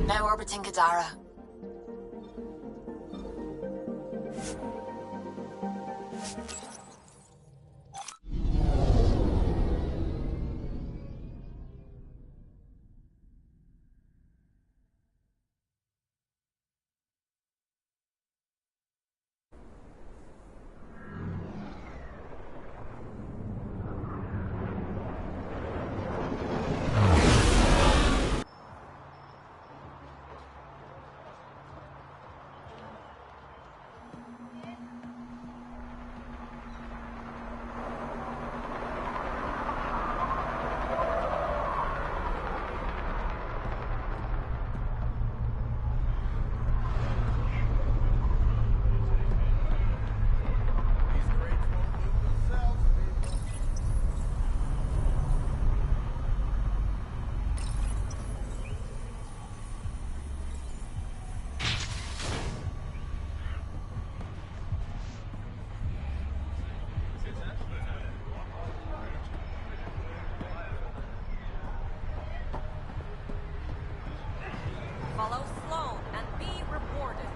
Now orbiting Kadara. Follow Sloan and be rewarded.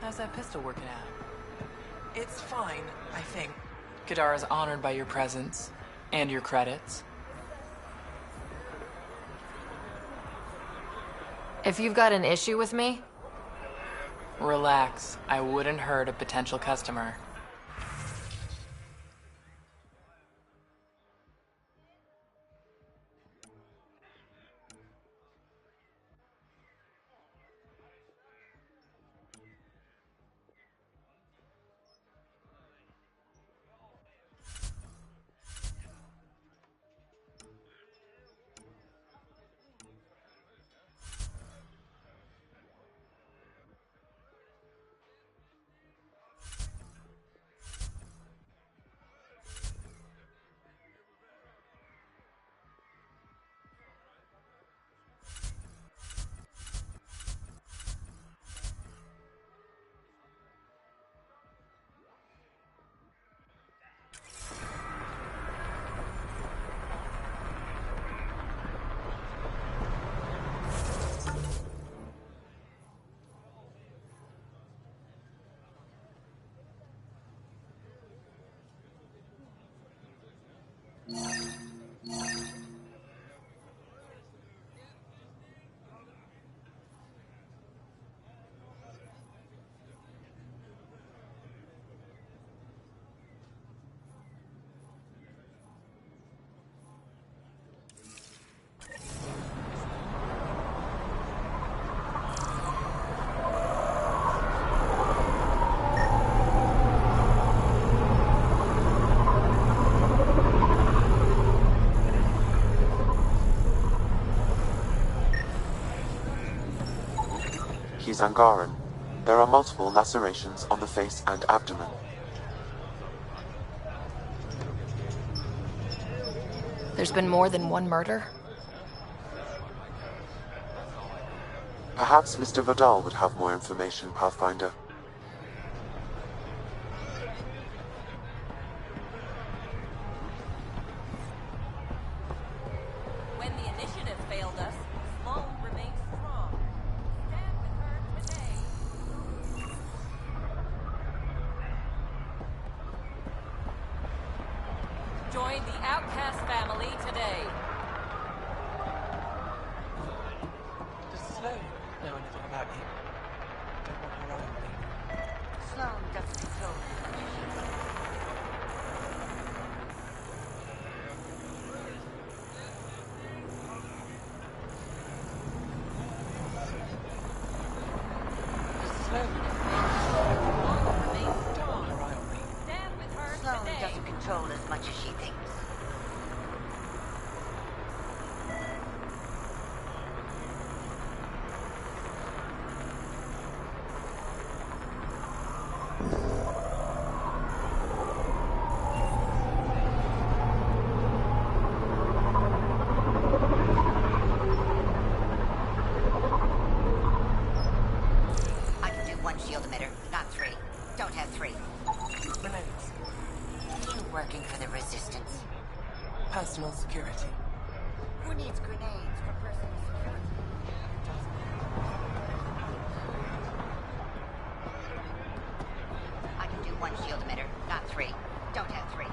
How's that pistol working out? It's fine, I think. Kadara's honored by your presence and your credits. If you've got an issue with me, Relax, I wouldn't hurt a potential customer. He's Angaran. There are multiple lacerations on the face and abdomen. There's been more than one murder? Perhaps Mr. Vidal would have more information, Pathfinder. When the initiative failed us, Sloan remains strong. Stand with her today. Join the Outcast family today. Does Sloan know anything about you? Don't want her around me. Sloan doesn't control you. Does Sloan Remains strong. her eye on me? Stand with her Sloan today. doesn't control as much as she thinks. I can do one shield emitter, not three. Don't have three. Grenades. You're working for the Resistance. Personal security. Who needs grenades for personal security? I can do one shield emitter, not three. Don't have three.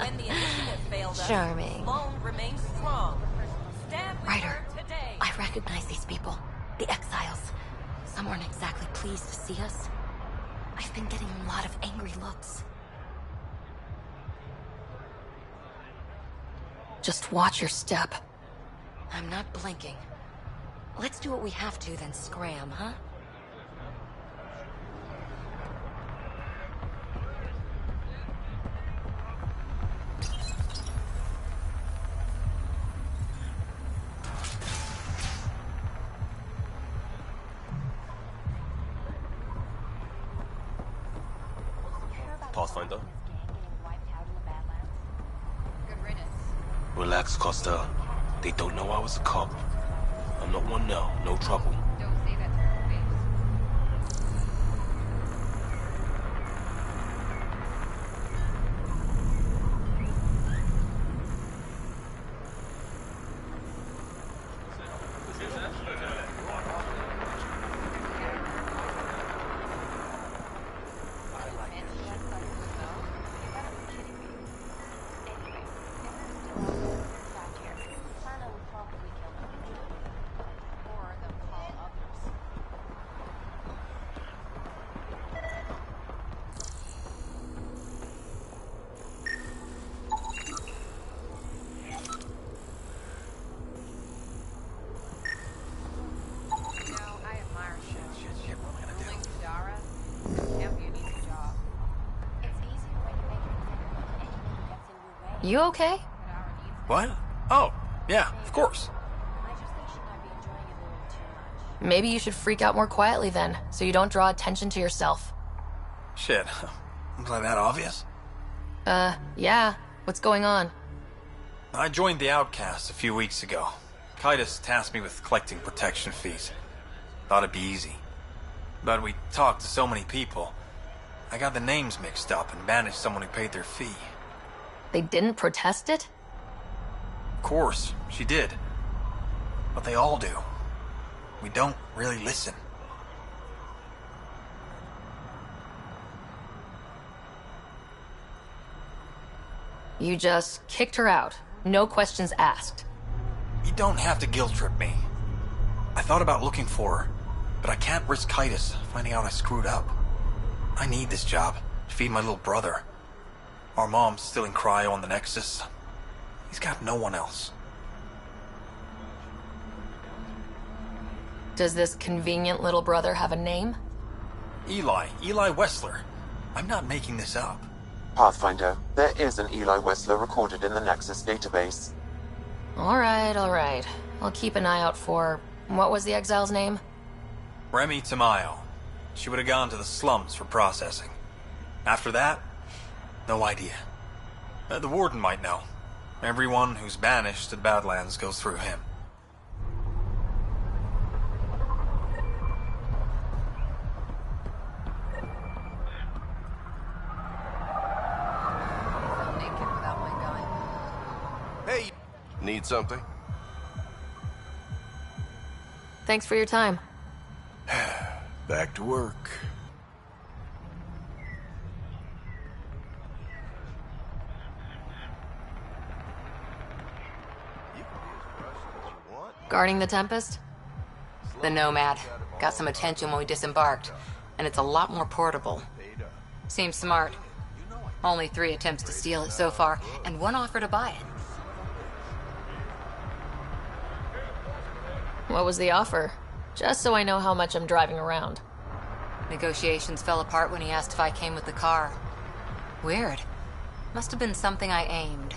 When the initiative failed us, Charming. Sloan remains strong. Stand with Ryder, her today. I recognize these people. The exiles. Some aren't exactly pleased to see us. I've been getting a lot of angry looks. Just watch your step. I'm not blinking. Let's do what we have to, then scram, huh? Pathfinder. Good riddance. Relax, Costa. They don't know I was a cop. I'm not one now. No trouble. Don't say that to her face. You okay? What? Oh, yeah, of course. Maybe you should freak out more quietly then, so you don't draw attention to yourself. Shit. Was I that obvious? Yeah. What's going on? I joined the Outcasts a few weeks ago. Kaitis tasked me with collecting protection fees. Thought it'd be easy. But we talked to so many people. I got the names mixed up and banished someone who paid their fee. They didn't protest it? Of course, she did. But they all do. We don't really listen. You just kicked her out. No questions asked. You don't have to guilt trip me. I thought about looking for her, but I can't risk Kaitis finding out I screwed up. I need this job to feed my little brother. Our mom's still in cryo on the Nexus. He's got no one else. Does this convenient little brother have a name? Eli Wessler. I'm not making this up. Pathfinder, there is an Eli Wessler recorded in the Nexus database. Alright. I'll keep an eye out for... What was the exile's name? Remy Tamayo. She would have gone to the slums for processing. After that, no idea. The warden might know. Everyone who's banished to the Badlands goes through him. Naked without my gun. Hey, need something? Thanks for your time. Back to work. Guarding the Tempest? The Nomad. Got some attention when we disembarked, and it's a lot more portable. Seems smart. Only 3 attempts to steal it so far, and 1 offer to buy it. What was the offer? Just so I know how much I'm driving around. Negotiations fell apart when he asked if I came with the car. Weird. Must have been something I aimed.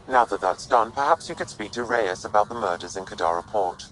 Now that that's done, perhaps you could speak to Reyes about the murders in Kadara Port.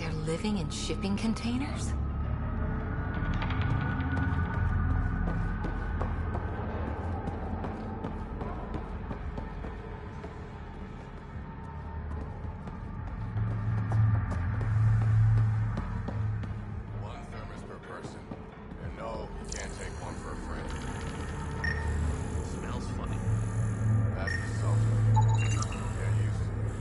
They're living in shipping containers? One thermos per person. And no, you can't take one for a friend. Smells funny. That's the salt. Get used to it.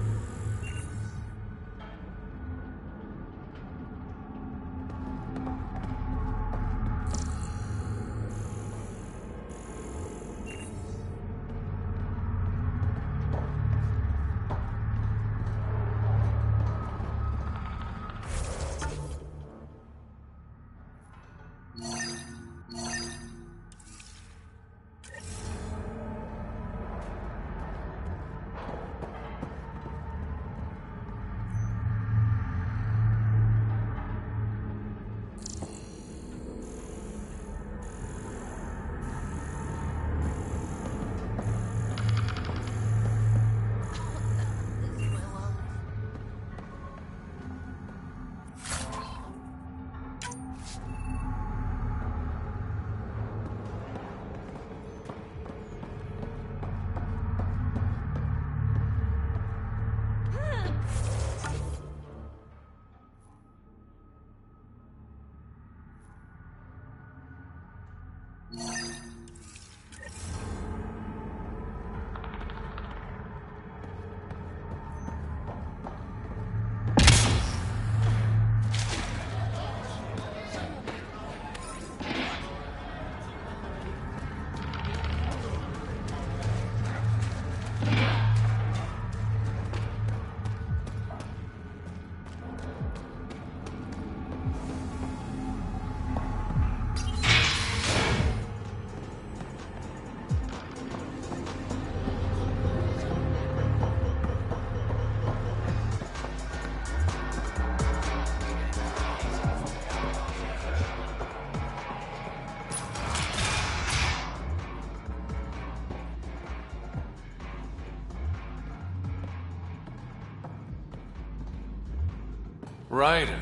Ryder,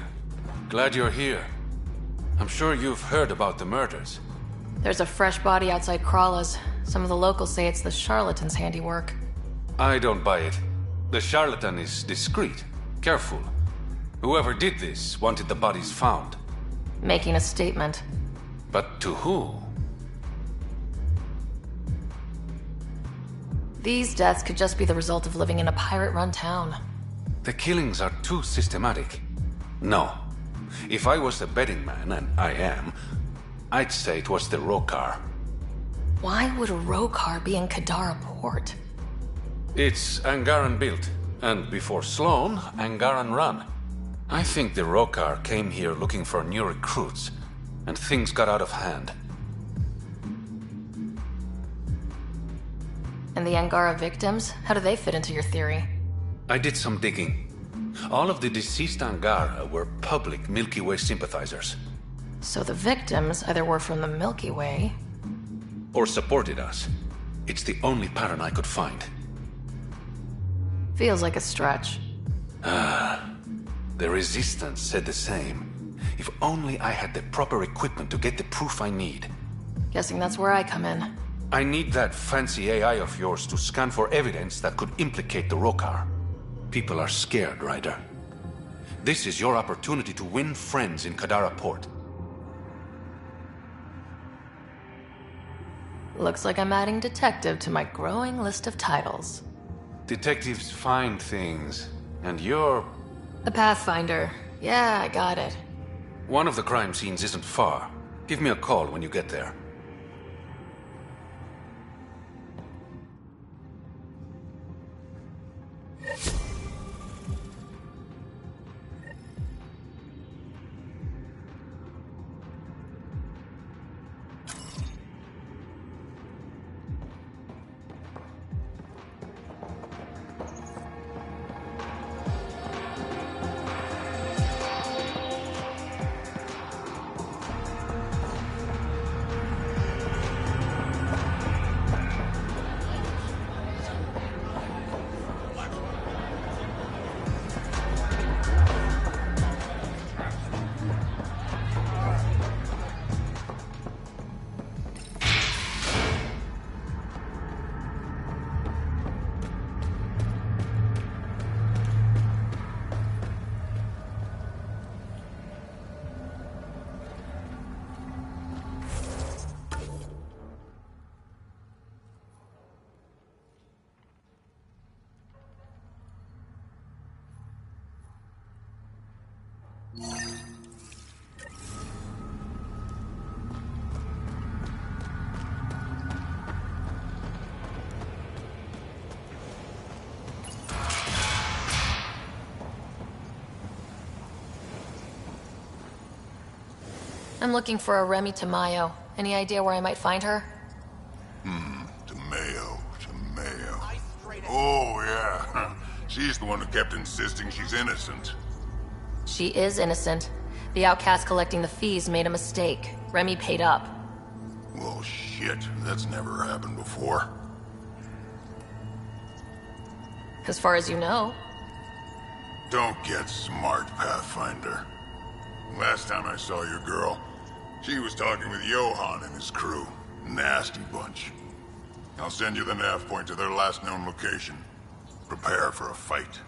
glad you're here. I'm sure you've heard about the murders. There's a fresh body outside Crawla's. Some of the locals say it's the charlatan's handiwork. I don't buy it. The charlatan is discreet, careful. Whoever did this wanted the bodies found. Making a statement. But to who? These deaths could just be the result of living in a pirate-run town. The killings are too systematic. No. If I was a betting man, and I am, I'd say it was the Rokar. Why would a Rokar be in Kadara port? It's Angaran built, and before Sloan, Angaran run. I think the Rokar came here looking for new recruits, and things got out of hand. And the Angara victims? How do they fit into your theory? I did some digging. All of the deceased Angara were public Milky Way sympathizers. So the victims either were from the Milky Way... or supported us. It's the only pattern I could find. Feels like a stretch. The Resistance said the same. If only I had the proper equipment to get the proof I need. Guessing that's where I come in. I need that fancy AI of yours to scan for evidence that could implicate the Rokar. People are scared, Ryder. This is your opportunity to win friends in Kadara Port. Looks like I'm adding detective to my growing list of titles. Detectives find things, and you're... A Pathfinder. Yeah, I got it. One of the crime scenes isn't far. Give me a call when you get there. I'm looking for a Remy Tamayo. Any idea where I might find her? Tamayo. Oh, yeah. She's the one who kept insisting she's innocent. She is innocent. The outcast collecting the fees made a mistake. Remy paid up. Well, shit. That's never happened before. As far as you know. Don't get smart, Pathfinder. Last time I saw your girl, she was talking with Johan and his crew. Nasty bunch. I'll send you the nav point to their last known location. Prepare for a fight.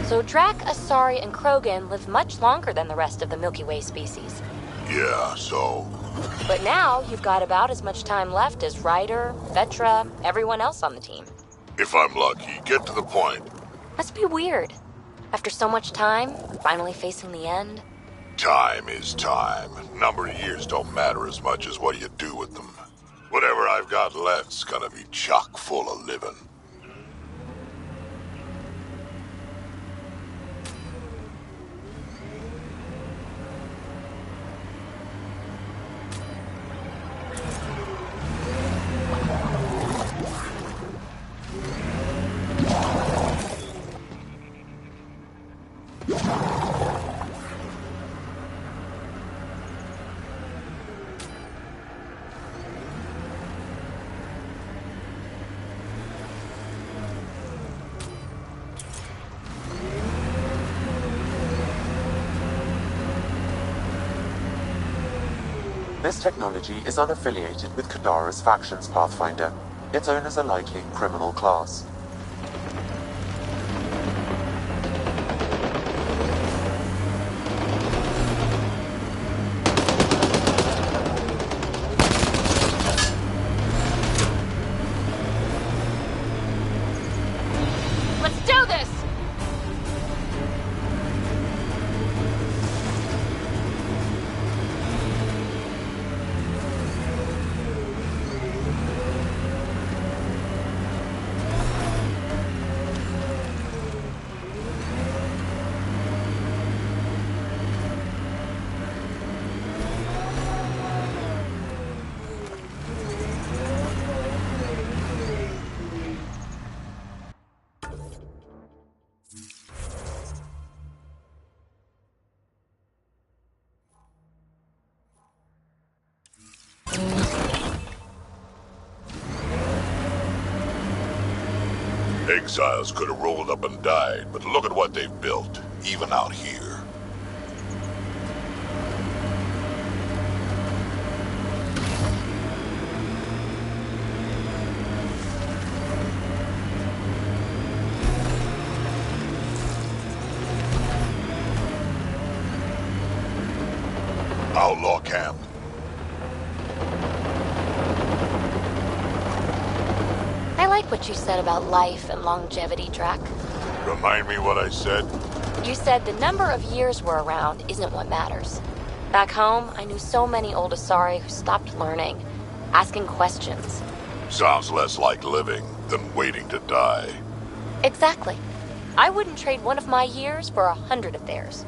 So Drac, Asari, and Krogan live much longer than the rest of the Milky Way species. Yeah, so... But now you've got about as much time left as Ryder, Vetra, everyone else on the team. If I'm lucky, get to the point. Must be weird. After so much time, finally facing the end. Time is time. Number of years don't matter as much as what you do with them. Whatever I've got left's gonna be chock full of living. This technology is unaffiliated with Kadara's factions, Pathfinder. Its owners are likely criminal class. Let's do this! Exiles could have rolled up and died, but look at what they've built, even out here. Outlaw camp. I like what you said about life and longevity, Drac. Remind me what I said? You said the number of years we're around isn't what matters. Back home, I knew so many old Asari who stopped learning, asking questions. Sounds less like living than waiting to die. Exactly. I wouldn't trade one of my years for 100 of theirs.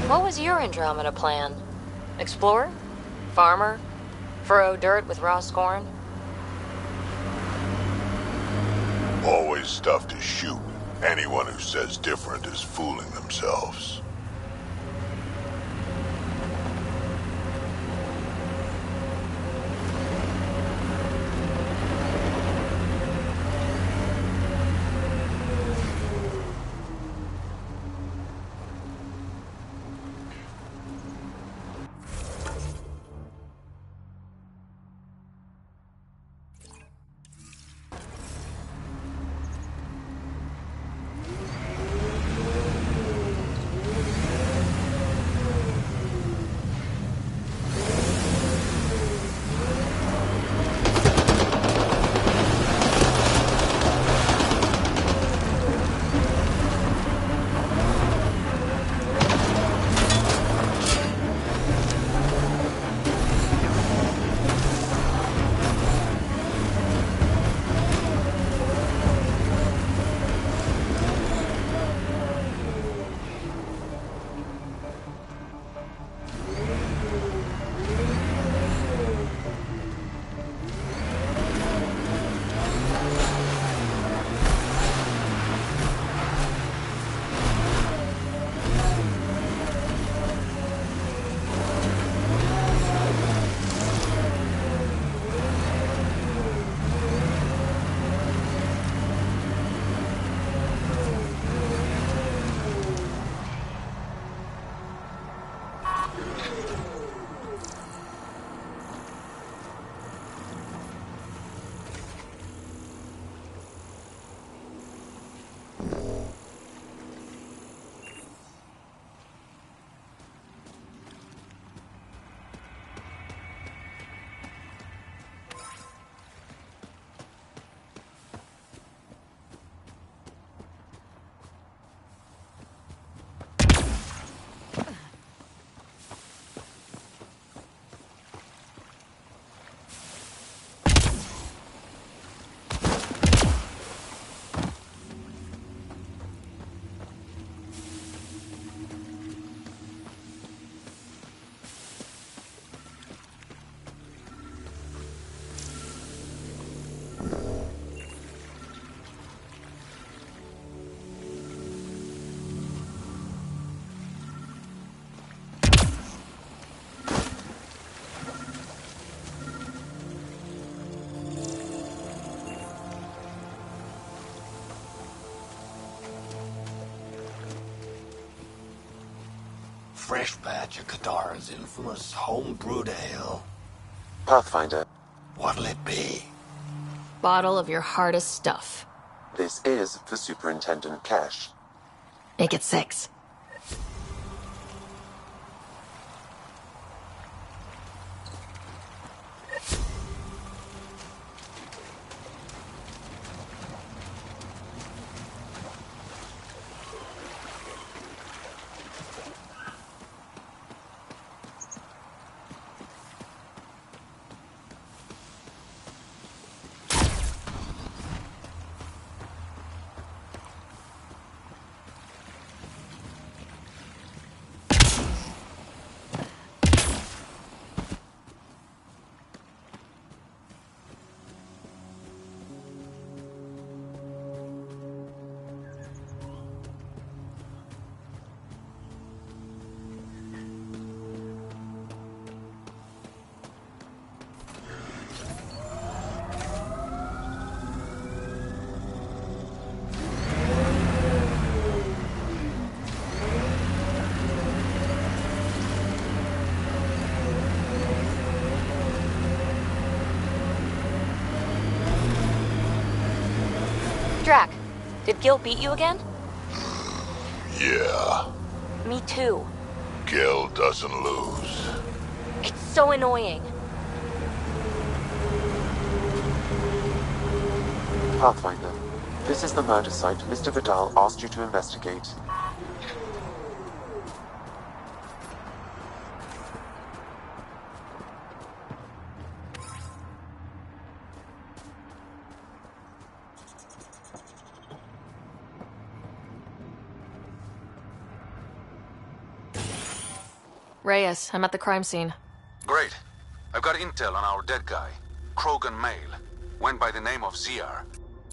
What was your Andromeda plan? Explorer? Farmer? Furrow dirt with raw scorn? Always stuff to shoot. Anyone who says different is fooling themselves. Fresh batch of Kadara's infamous home-brewed ale. Pathfinder, What'll it be? Bottle of your hardest stuff. this is for Superintendent Cash. Make it 6. Drac, did Gil beat you again? Yeah, Me too. Gil doesn't lose. It's so annoying. Pathfinder, this is the murder site Mr. Vidal asked you to investigate. Reyes, I'm at the crime scene. Great. I've got intel on our dead guy. Krogan male. Went by the name of ZR.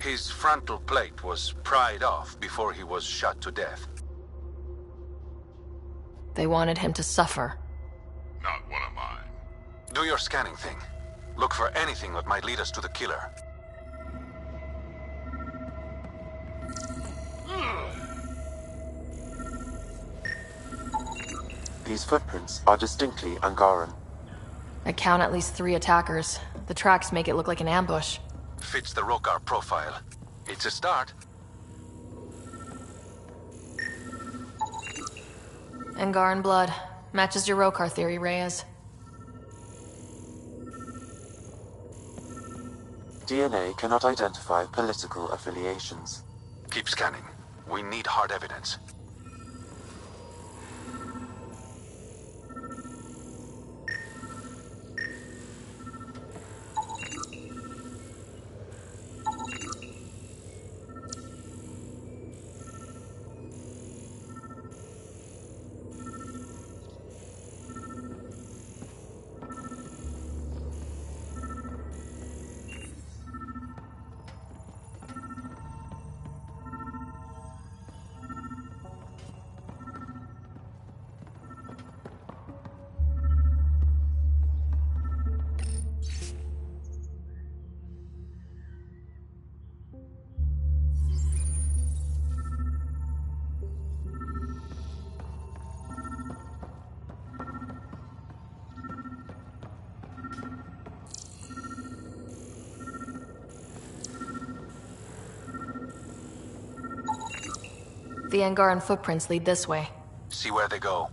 His frontal plate was pried off before he was shot to death. They wanted him to suffer. Not one of mine. Do your scanning thing. Look for anything that might lead us to the killer. These footprints are distinctly Angaran. I count at least 3 attackers. The tracks make it look like an ambush. Fits the Rokar profile. It's a start. Angaran blood. Matches your Rokar theory, Reyes. DNA cannot identify political affiliations. Keep scanning. We need hard evidence. The Angaran footprints lead this way. See where they go.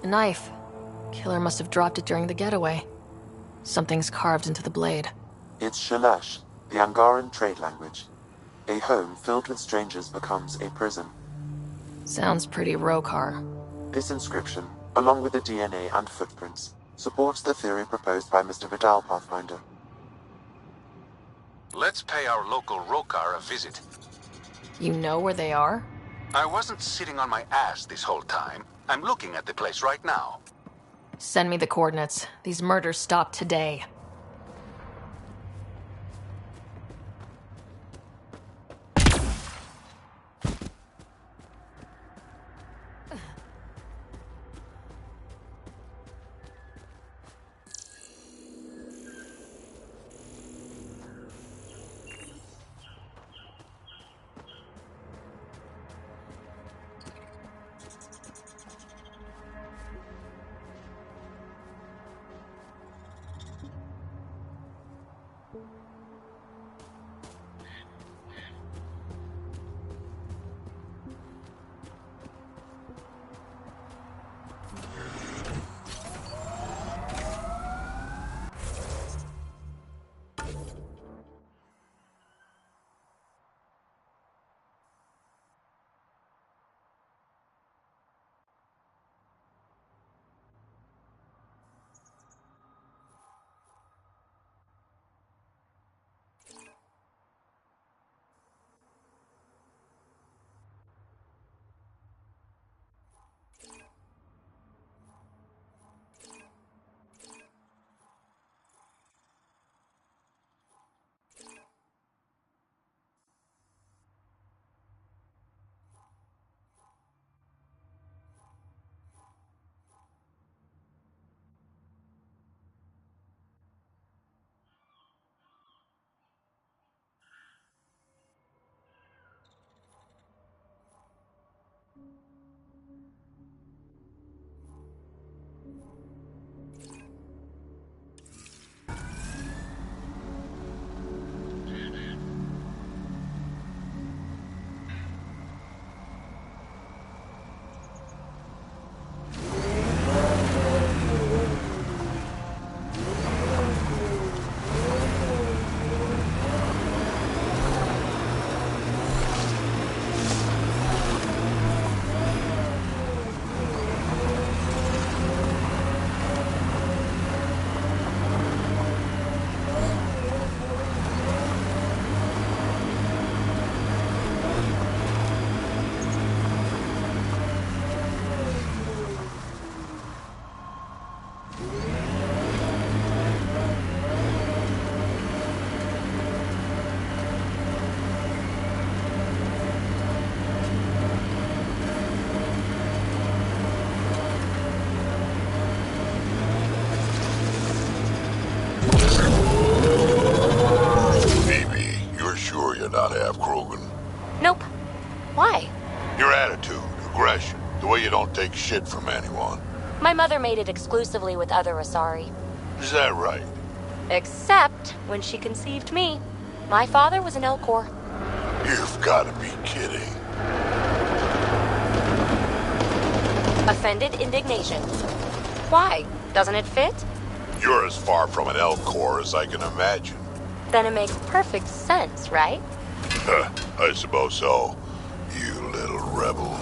A knife. Killer must have dropped it during the getaway. Something's carved into the blade. It's Shalash, the Angaran trade language. A home filled with strangers becomes a prison. Sounds pretty Rokar. This inscription, along with the DNA and footprints, supports the theory proposed by Mr. Vidal, Pathfinder. Let's pay our local Rokar a visit. You know where they are? I wasn't sitting on my ass this whole time. I'm looking at the place right now. Send me the coordinates. These murders stop today. take shit from anyone. My mother made it exclusively with other Asari. Is that right? Except when she conceived me. My father was an Elcor. You've got to be kidding. Offended indignation. Why? Doesn't it fit? You're as far from an Elcor as I can imagine. Then it makes perfect sense, right? I suppose so. You little rebel.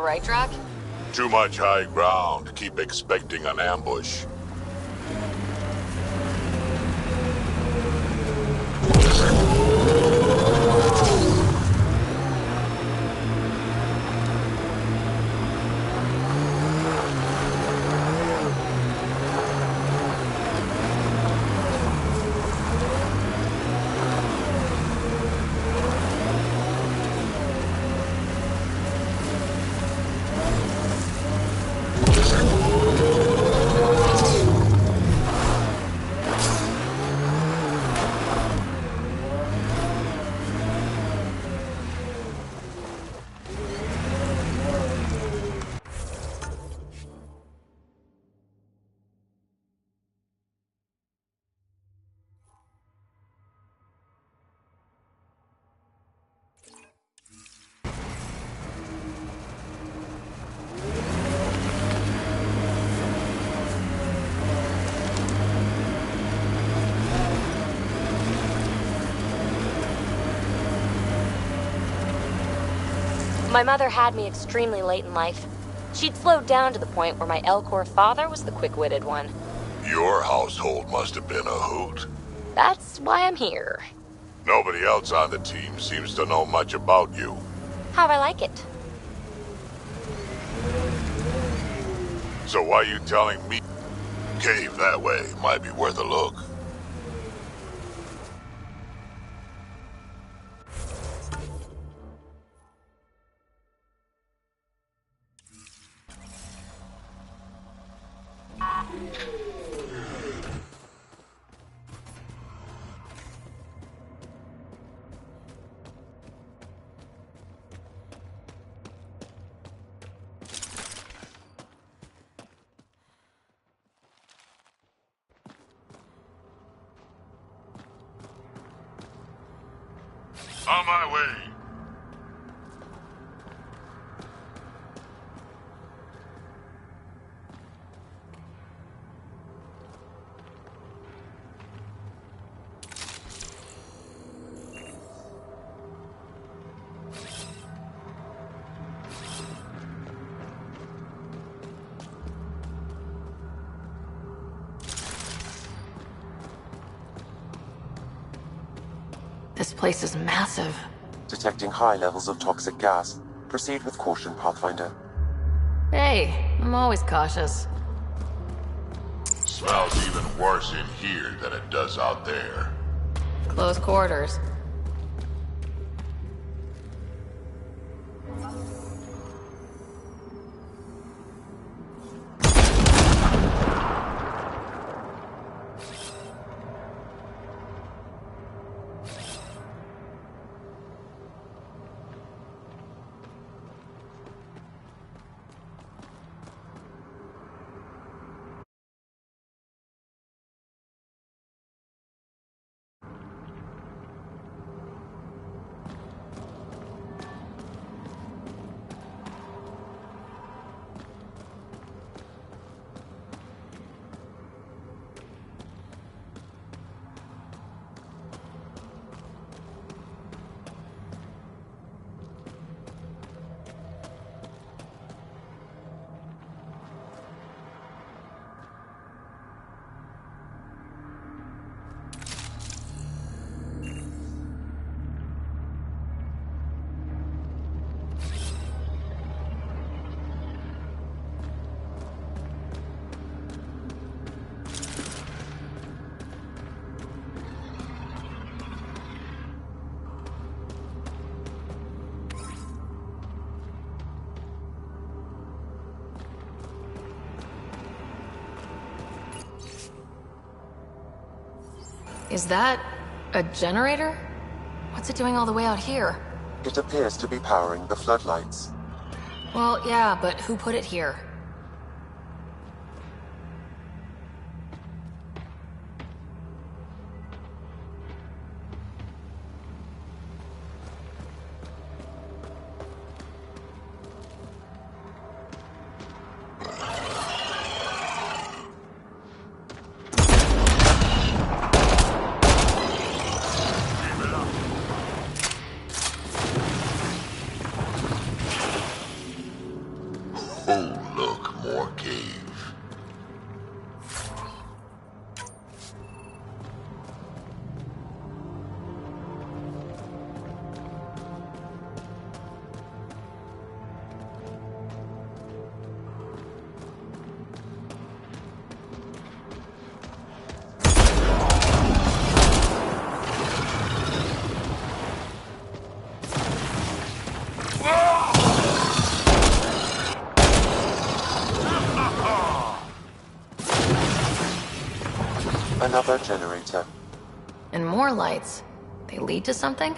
Right, Drac? Too much high ground. Keep expecting an ambush. My mother had me extremely late in life. She'd slowed down to the point where my Elcor father was the quick-witted one. Your household must have been a hoot. That's why I'm here. Nobody else on the team seems to know much about you. How I like it. So why you telling me cave that way might be worth a look? On my way. This place is massive. Detecting high levels of toxic gas. Proceed with caution, Pathfinder. Hey, I'm always cautious. Smells even worse in here than it does out there. Close quarters. Is that a generator? What's it doing all the way out here? It appears to be powering the floodlights. Well, yeah, but who put it here? Oh, look, more cave. Another generator. And more lights. They lead to something?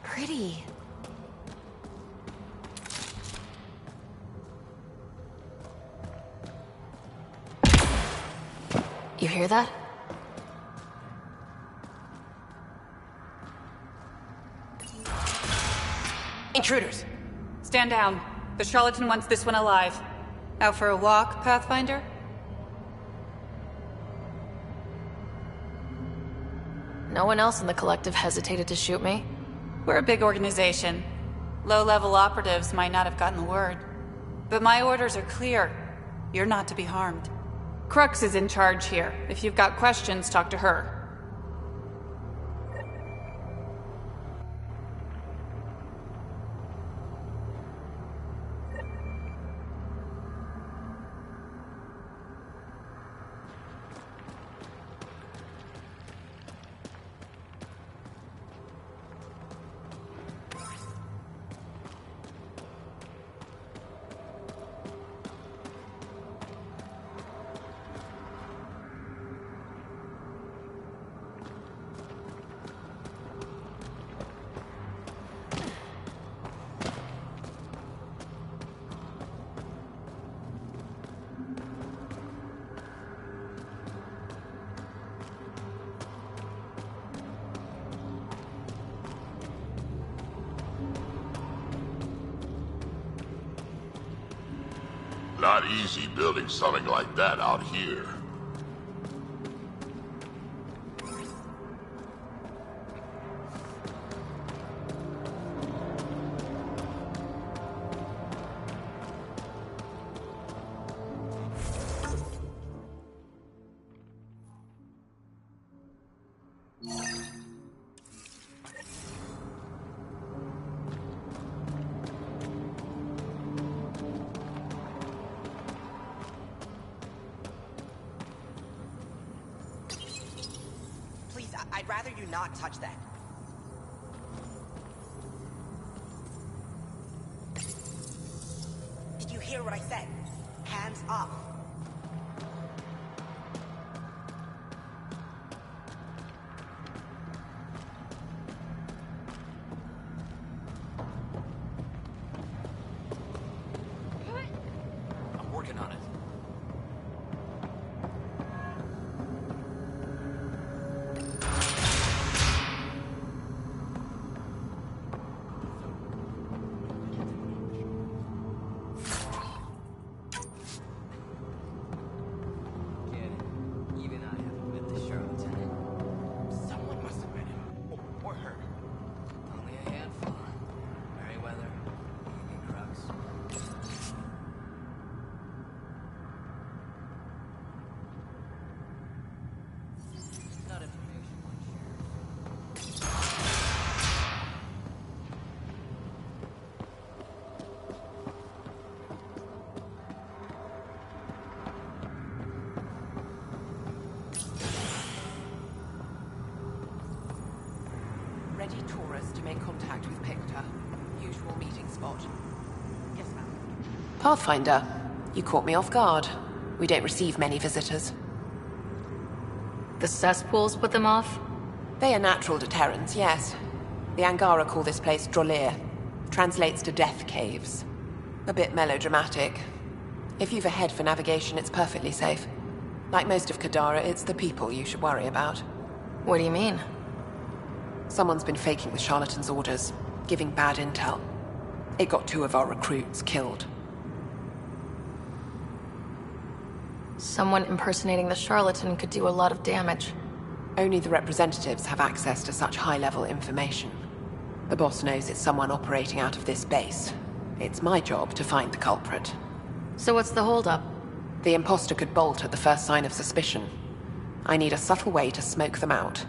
Pretty. You hear that? Intruders! Stand down. The charlatan wants this one alive. Out for a walk, Pathfinder? No one else in the collective hesitated to shoot me? We're a big organization. Low-level operatives might not have gotten the word. But my orders are clear. You're not to be harmed. Crux is in charge here. If you've got questions, talk to her. Not easy building something like that out here. I'd rather you not touch that. Did you hear what I said? Hands up. I'm working on it. Ready Taurus to make contact with Picta. usual meeting spot. Yes, ma'am. Pathfinder, you caught me off guard. We don't receive many visitors. The cesspools put them off? They are natural deterrents, yes. The Angara call this place Drolir. Translates to death caves. A bit melodramatic. If you've a head for navigation, it's perfectly safe. Like most of Kadara, it's the people you should worry about. What do you mean? Someone's been faking the charlatan's orders, giving bad intel. It got 2 of our recruits killed. Someone impersonating the charlatan could do a lot of damage. Only the representatives have access to such high-level information. The boss knows it's someone operating out of this base. It's my job to find the culprit. So what's the holdup? The imposter could bolt at the first sign of suspicion. I need a subtle way to smoke them out.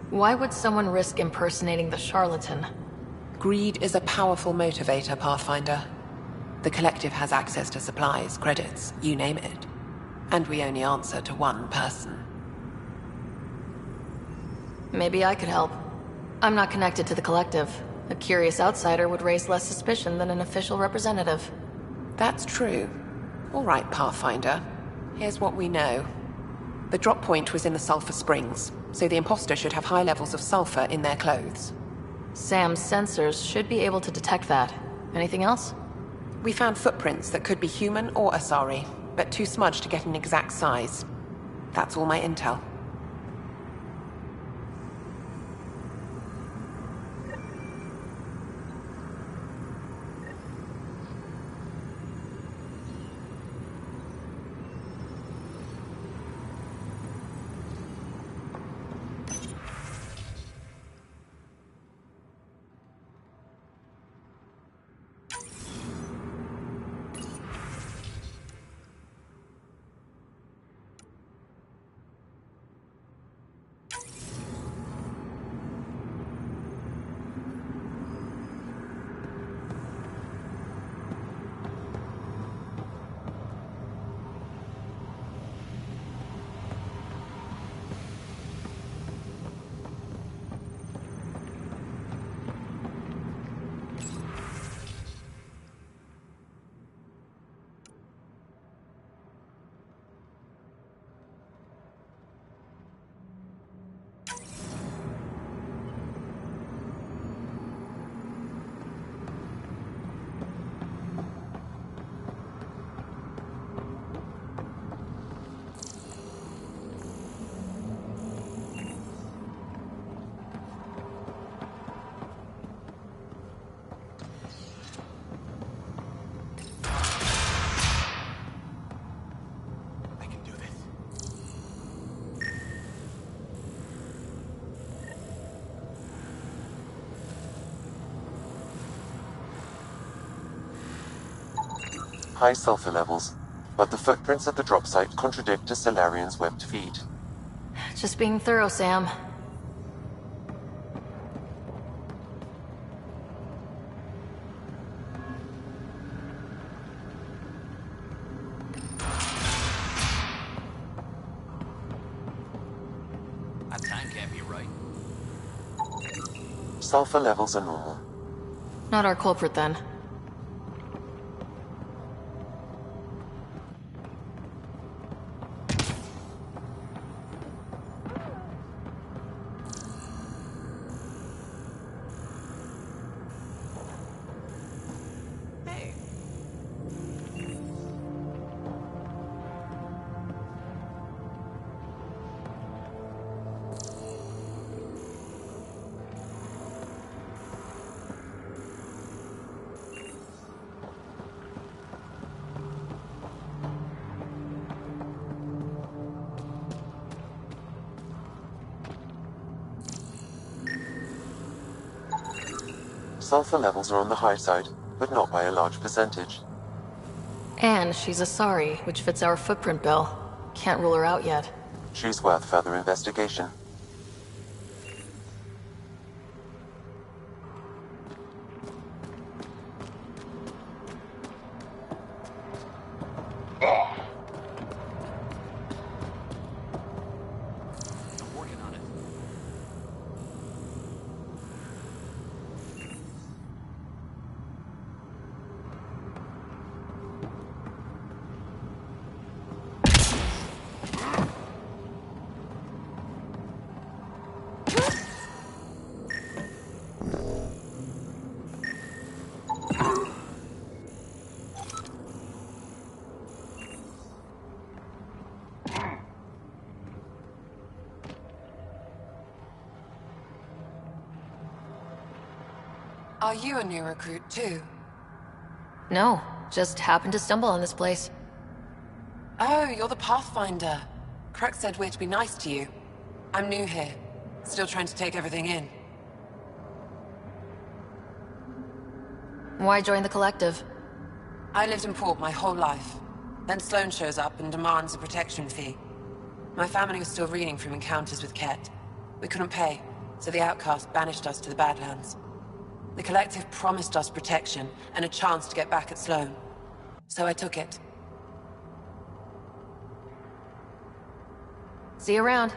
Why would someone risk impersonating the charlatan? Greed is a powerful motivator, Pathfinder. The Collective has access to supplies, credits, you name it. And we only answer to one person. Maybe I could help. I'm not connected to the Collective. A curious outsider would raise less suspicion than an official representative. That's true. All right, Pathfinder. Here's what we know. The drop point was in the Sulphur Springs, so the imposter should have high levels of sulfur in their clothes. Sam's sensors should be able to detect that. Anything else? We found footprints that could be human or Asari, but too smudged to get an exact size. That's all my intel. High sulfur levels, but the footprints at the drop site contradict a Solarian's webbed feet. Just being thorough, Sam. That time can't be right. Sulfur levels are normal. Not our culprit, then. Sulfur levels are on the high side, but not by a large percentage. And she's Asari, which fits our footprint bill. Can't rule her out yet. She's worth further investigation. Are you a new recruit too? No, just happened to stumble on this place. Oh, you're the Pathfinder. Crux said we're to be nice to you. I'm new here. Still trying to take everything in. Why join the collective? I lived in Port my whole life. Then Sloane shows up and demands a protection fee. My family was still reeling from encounters with Ket. We couldn't pay, so the outcast banished us to the Badlands. The collective promised us protection and a chance to get back at Sloane. So I took it. See you around.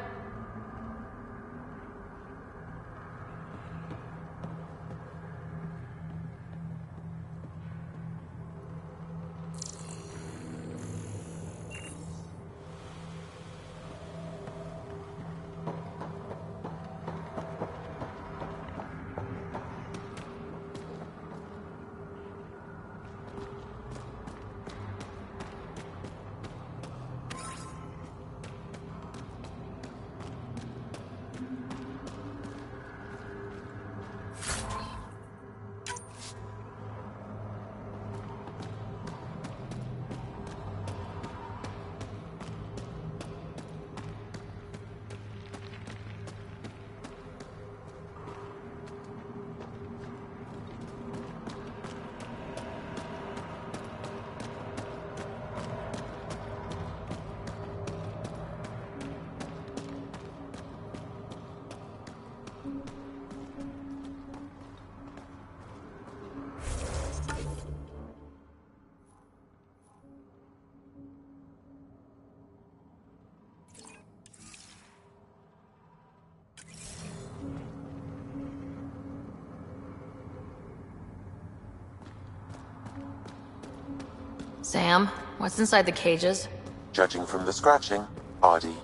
Sam, what's inside the cages? Judging from the scratching, Ardy.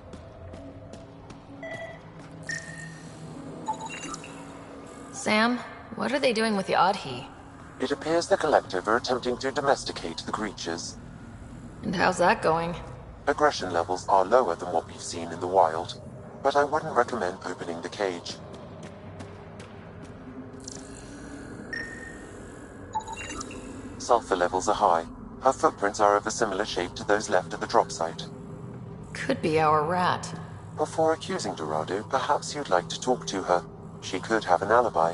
Sam, what are they doing with the Adhi? It appears the collective are attempting to domesticate the creatures. And how's that going? Aggression levels are lower than what we've seen in the wild, but I wouldn't recommend opening the cage. Sulfur levels are high. Her footprints are of a similar shape to those left at the drop site. Could be our rat. Before accusing Dorado, perhaps you'd like to talk to her. She could have an alibi.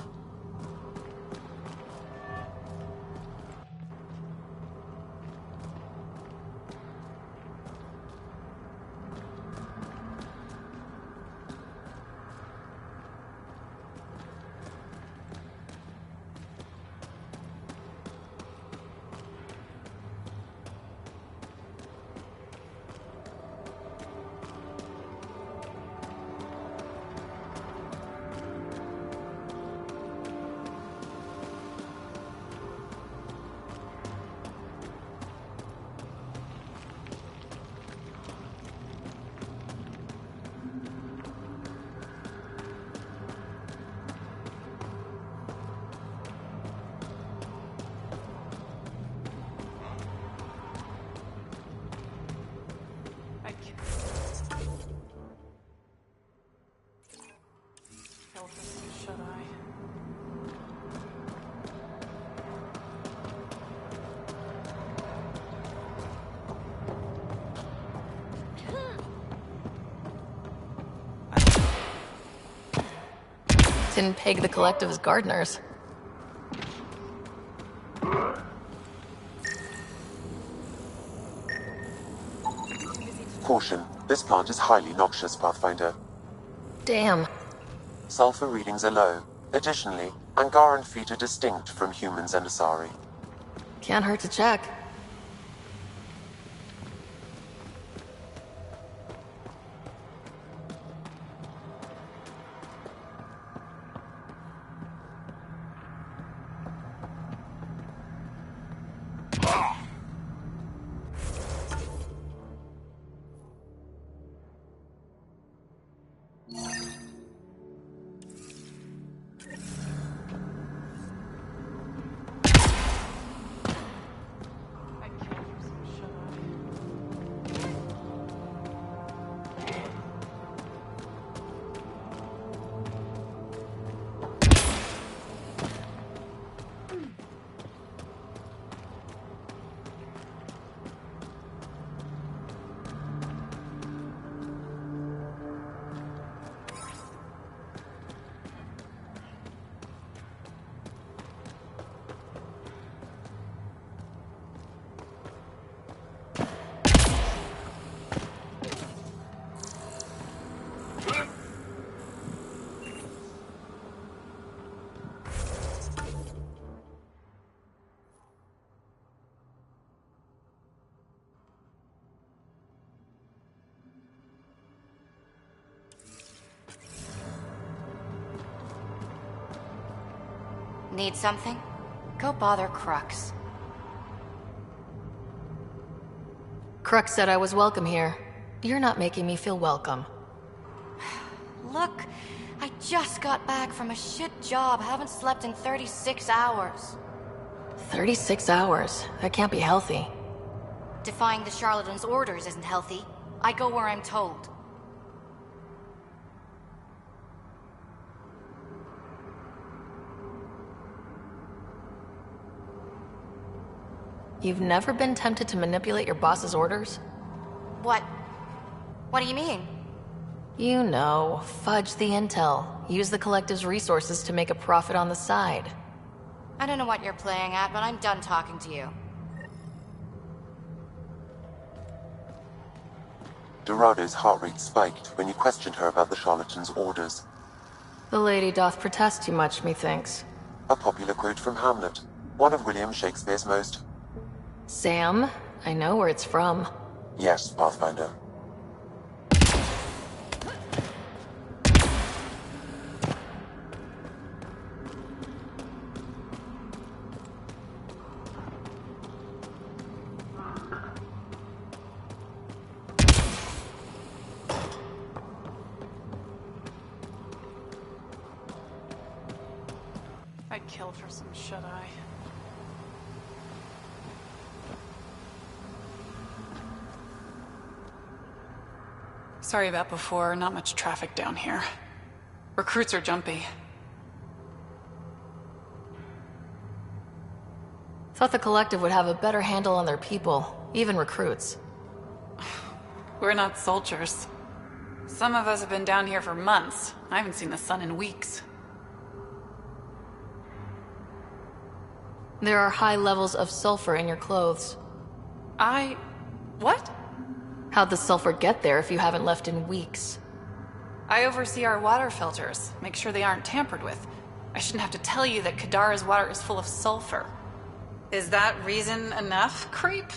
Didn't peg the collective as gardeners. Caution, this plant is highly noxious, Pathfinder. Damn. Sulfur readings are low. Additionally, Angaran feet are distinct from humans and Asari. Can't hurt to check. Need something? Go bother Crux. Crux said I was welcome here. You're not making me feel welcome. Look, I just got back from a shit job. Haven't slept in 36 hours. 36 hours? That can't be healthy. Defying the charlatan's orders isn't healthy. I go where I'm told. You've never been tempted to manipulate your boss's orders? What? What do you mean? You know, fudge the intel. Use the collective's resources to make a profit on the side. I don't know what you're playing at, but I'm done talking to you. Dorado's heart rate spiked when you questioned her about the charlatan's orders. The lady doth protest too much, methinks. A popular quote from Hamlet, one of William Shakespeare's most... Sam, I know where it's from. Yes, Pathfinder. I'd kill for some shut-eye. Sorry about before, not much traffic down here. Recruits are jumpy. Thought the collective would have a better handle on their people, even recruits. We're not soldiers. Some of us have been down here for months. I haven't seen the sun in weeks. There are high levels of sulfur in your clothes. What? How'd the sulfur get there if you haven't left in weeks? I oversee our water filters, make sure they aren't tampered with. I shouldn't have to tell you that Kadara's water is full of sulfur. Is that reason enough, creep?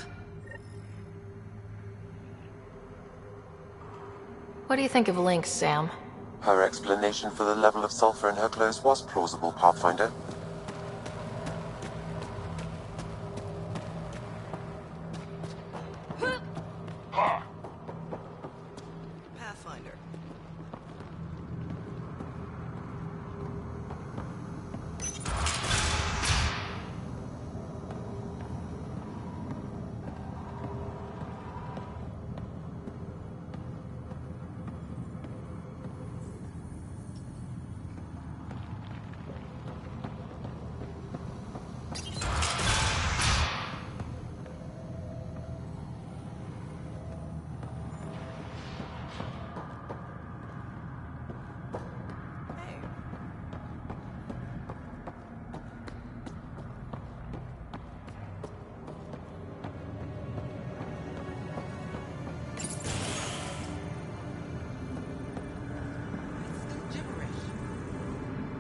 What do you think of Lynx, Sam? Her explanation for the level of sulfur in her clothes was plausible, Pathfinder. Pathfinder.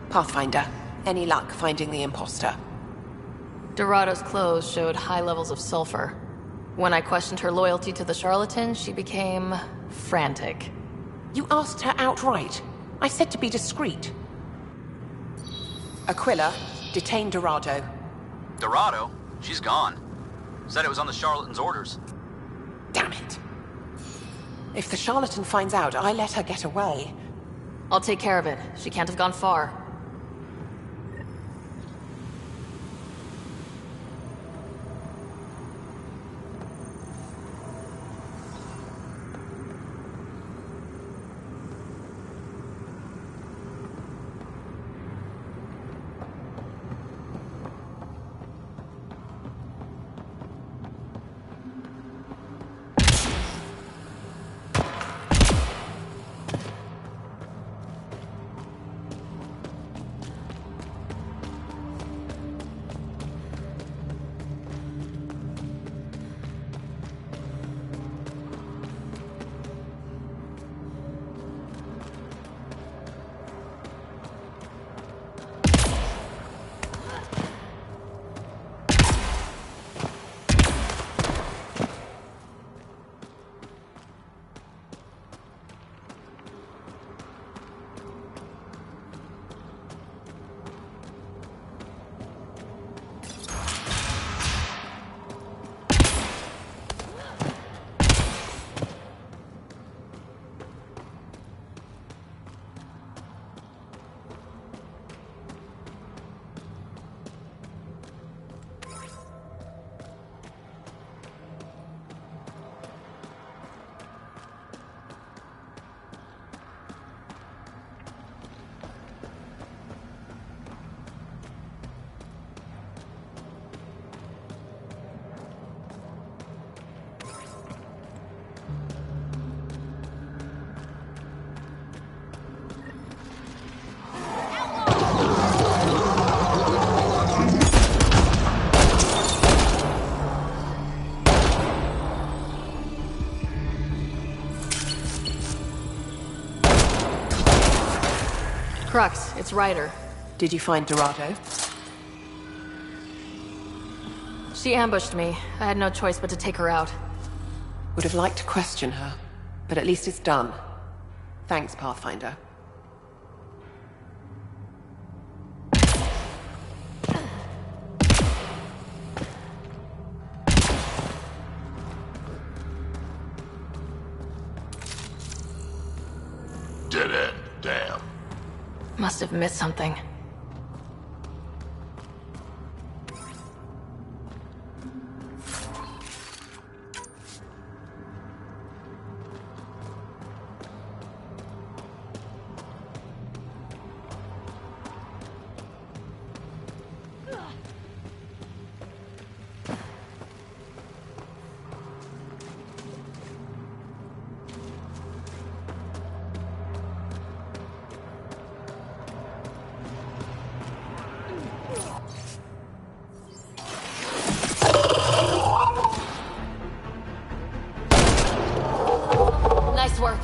Pathfinder, any luck finding the imposter? Dorado's clothes showed high levels of sulfur. When I questioned her loyalty to the charlatan, she became frantic. You asked her outright. I said to be discreet. Aquila, detain Dorado. Dorado? She's gone. Said it was on the charlatan's orders. Damn it. If the charlatan finds out, I let her get away. I'll take care of it. She can't have gone far. Crux, it's Ryder. Did you find Dorado? She ambushed me. I had no choice but to take her out. Would have liked to question her, but at least it's done. Thanks, Pathfinder. Dead end. Damn. Must have missed something. Nice work.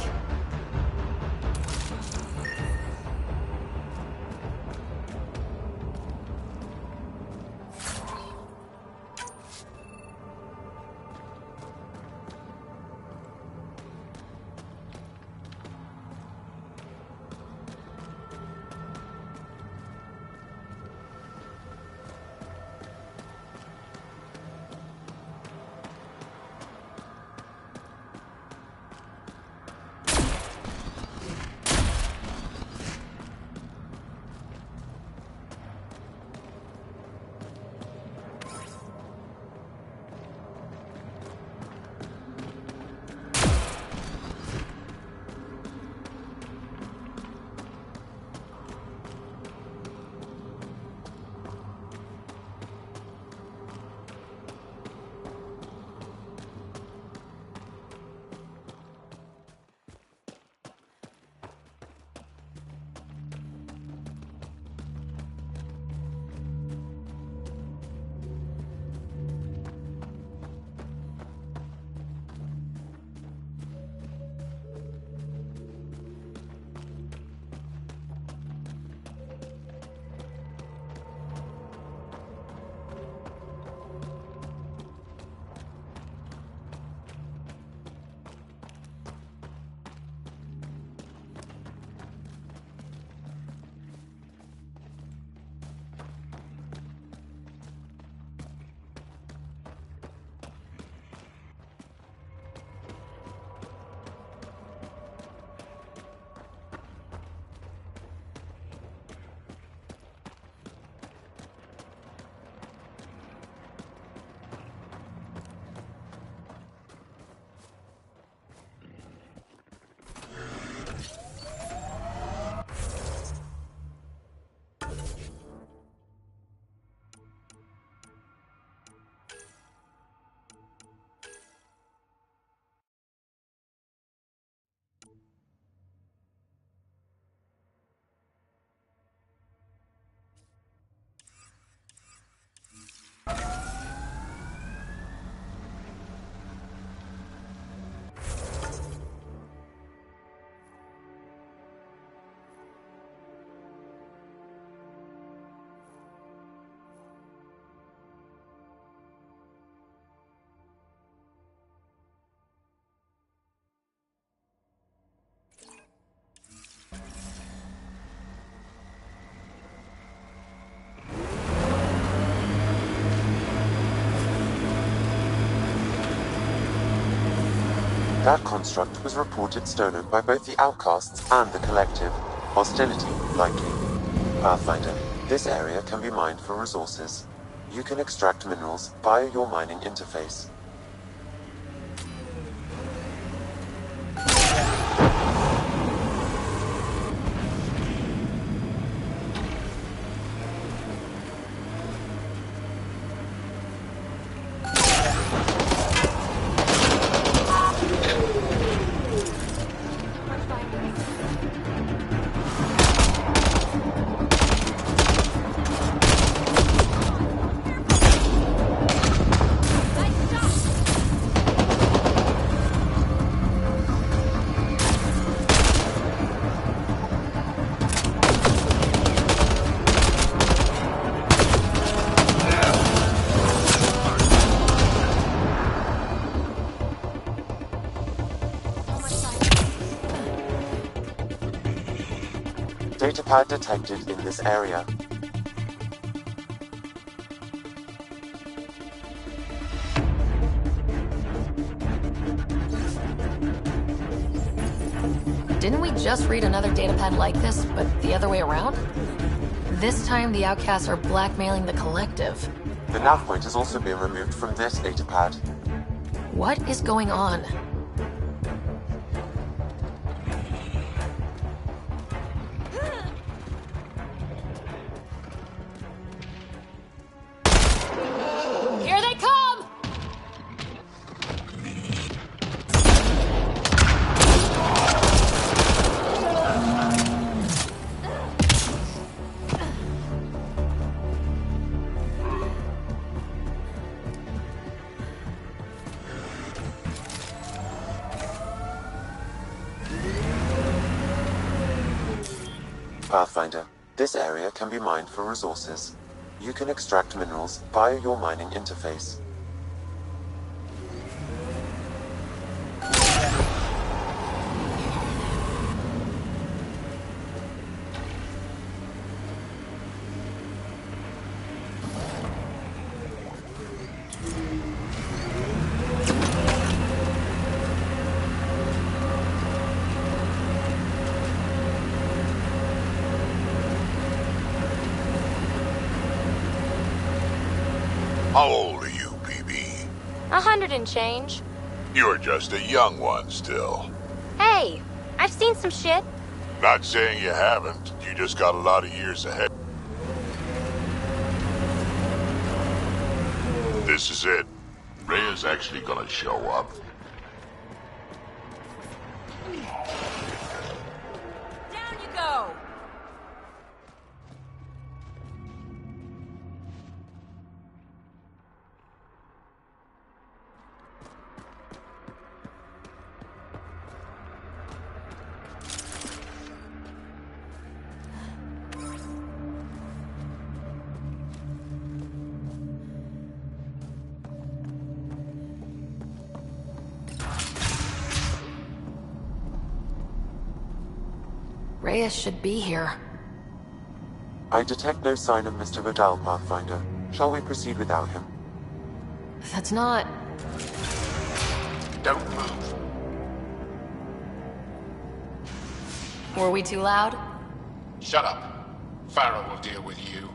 That construct was reported stolen by both the Outcasts and the Collective. Hostility likely. Pathfinder, this area can be mined for resources. You can extract minerals via your mining interface. Nice shot! pad detected in this area. Didn't we just read another datapad like this, but the other way around? This time the outcasts are blackmailing the collective. The nav point has also been removed from this datapad. What is going on? Here they come! Pathfinder, this area can be mined for resources. You can extract minerals via your mining interface. How old are you, PB? 100 and change. You're just a young one still. Hey, I've seen some shit. Not saying you haven't. You just got a lot of years ahead. This is it. Rhea's actually gonna show up. Down you go! Reyes should be here. I detect no sign of Mr. Vidal, Pathfinder. Shall we proceed without him? That's not... Don't move. Were we too loud? Shut up. Farrell will deal with you.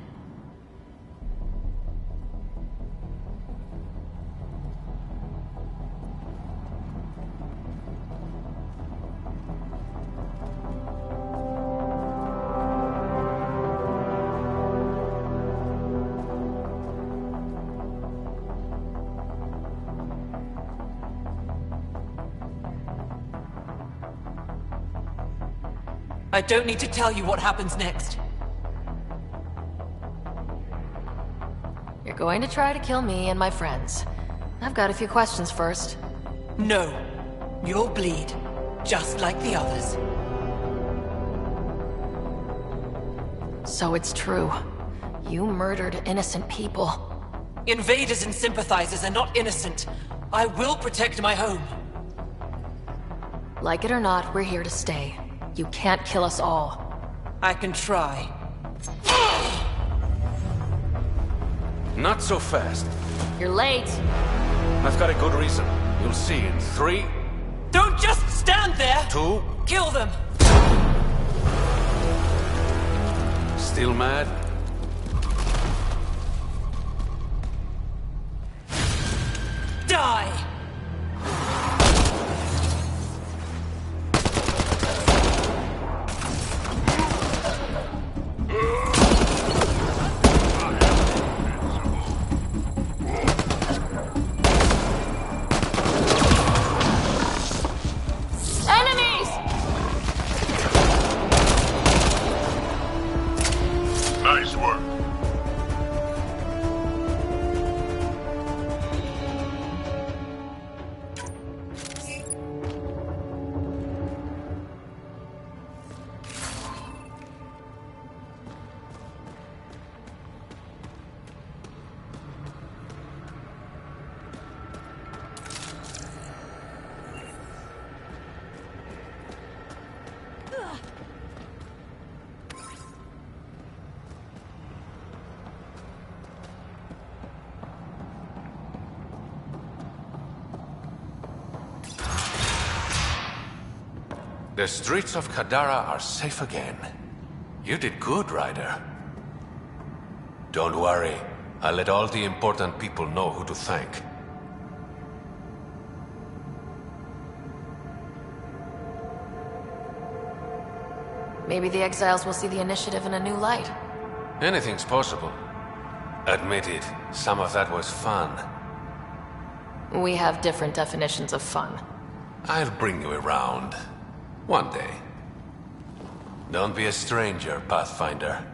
I don't need to tell you what happens next. You're going to try to kill me and my friends. I've got a few questions first. No. You'll bleed. Just like the others. So it's true. You murdered innocent people. Invaders and sympathizers are not innocent. I will protect my home. Like it or not, we're here to stay. You can't kill us all. I can try. Not so fast. You're late. I've got a good reason. You'll see in 3... Don't just stand there! 2... Kill them! Still mad? Die! Nice work. The streets of Kadara are safe again. You did good, Ryder. Don't worry. I'll let all the important people know who to thank. Maybe the exiles will see the initiative in a new light. Anything's possible. Admit it, some of that was fun. We have different definitions of fun. I'll bring you around. One day. Don't be a stranger, Pathfinder.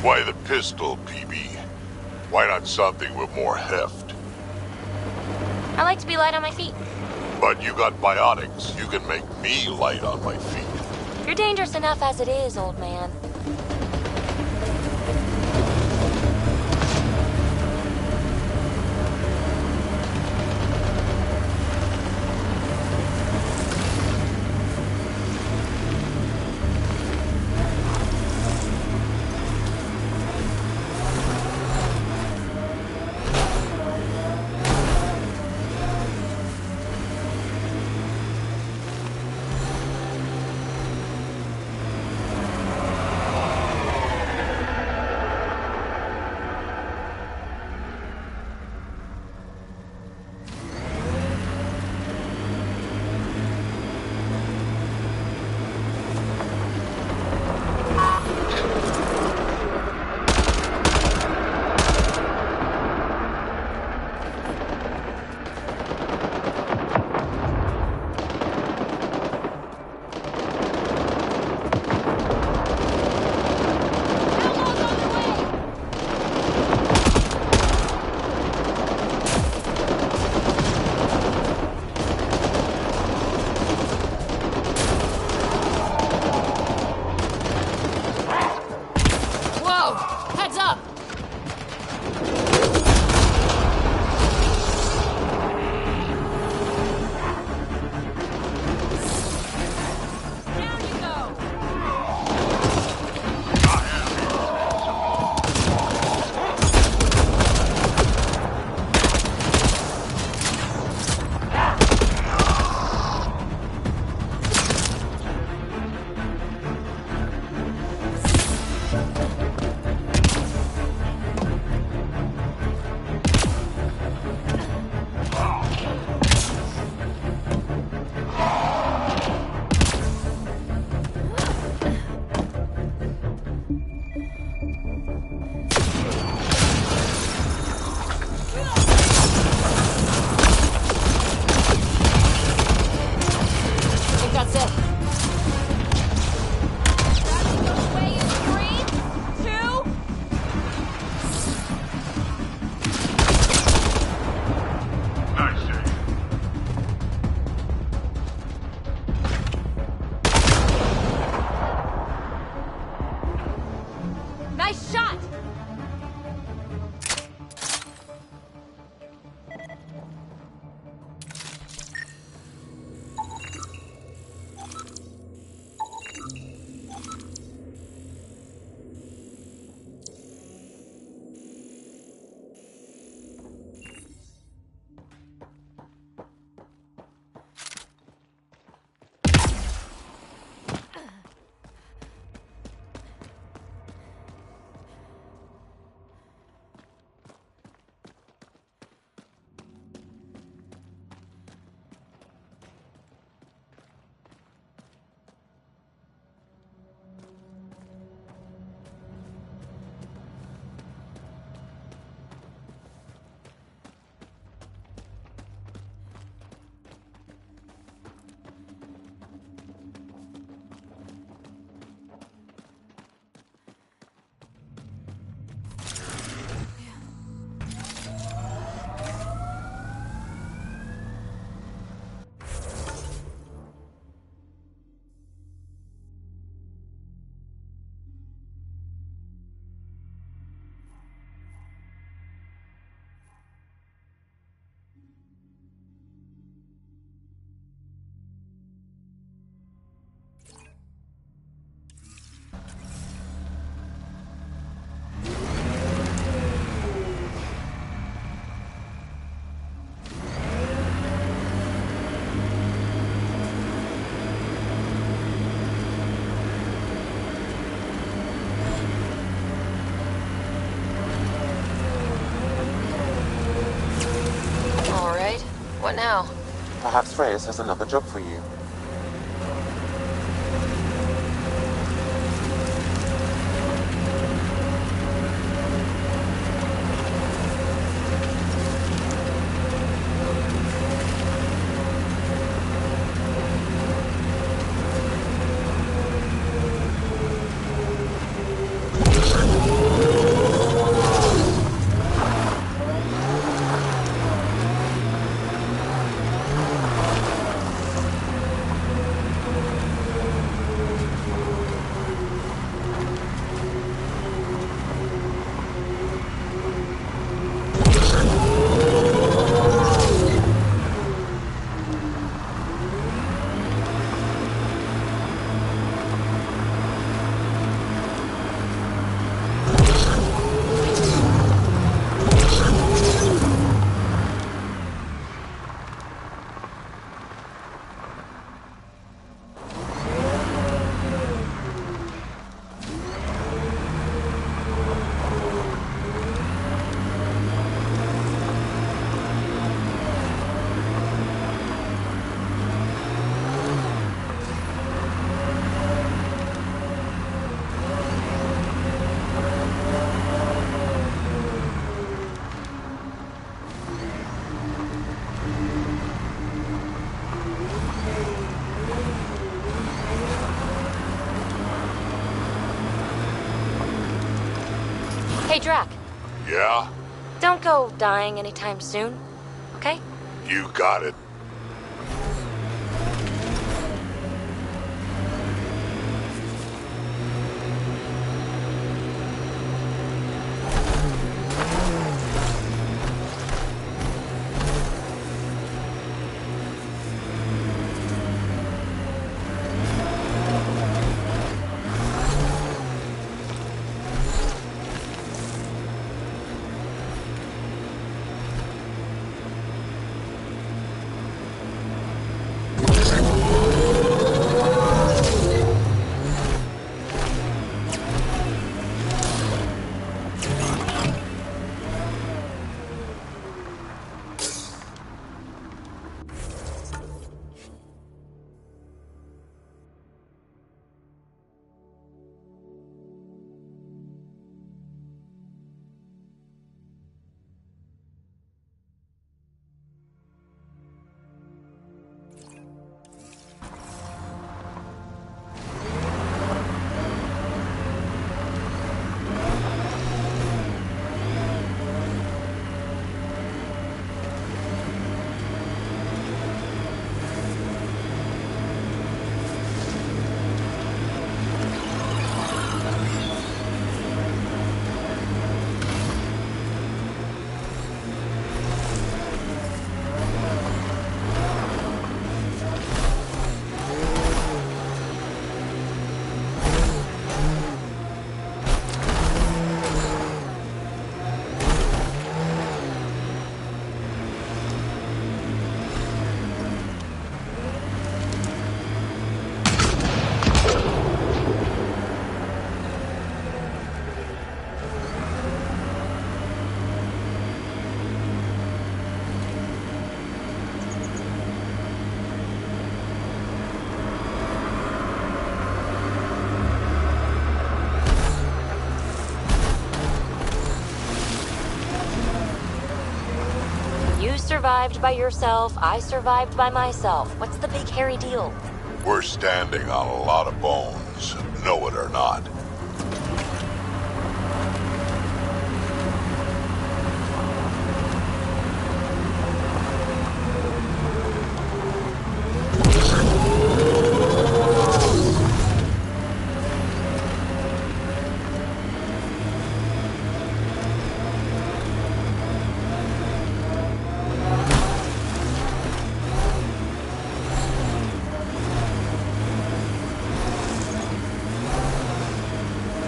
Why the pistol, PB? Why not something with more heft? I like to be light on my feet. But you got biotics. You can make me light on my feet. You're dangerous enough as it is, old man. That's it. Away in 3, 2. Nice shake. Nice shot! What now? Perhaps Reyes has another job for you. Hey, Drac. Yeah? Don't go dying anytime soon, okay? You got it. survived by yourself, I survived by myself. What's the big hairy deal? We're standing on a lot of bones, know it or not.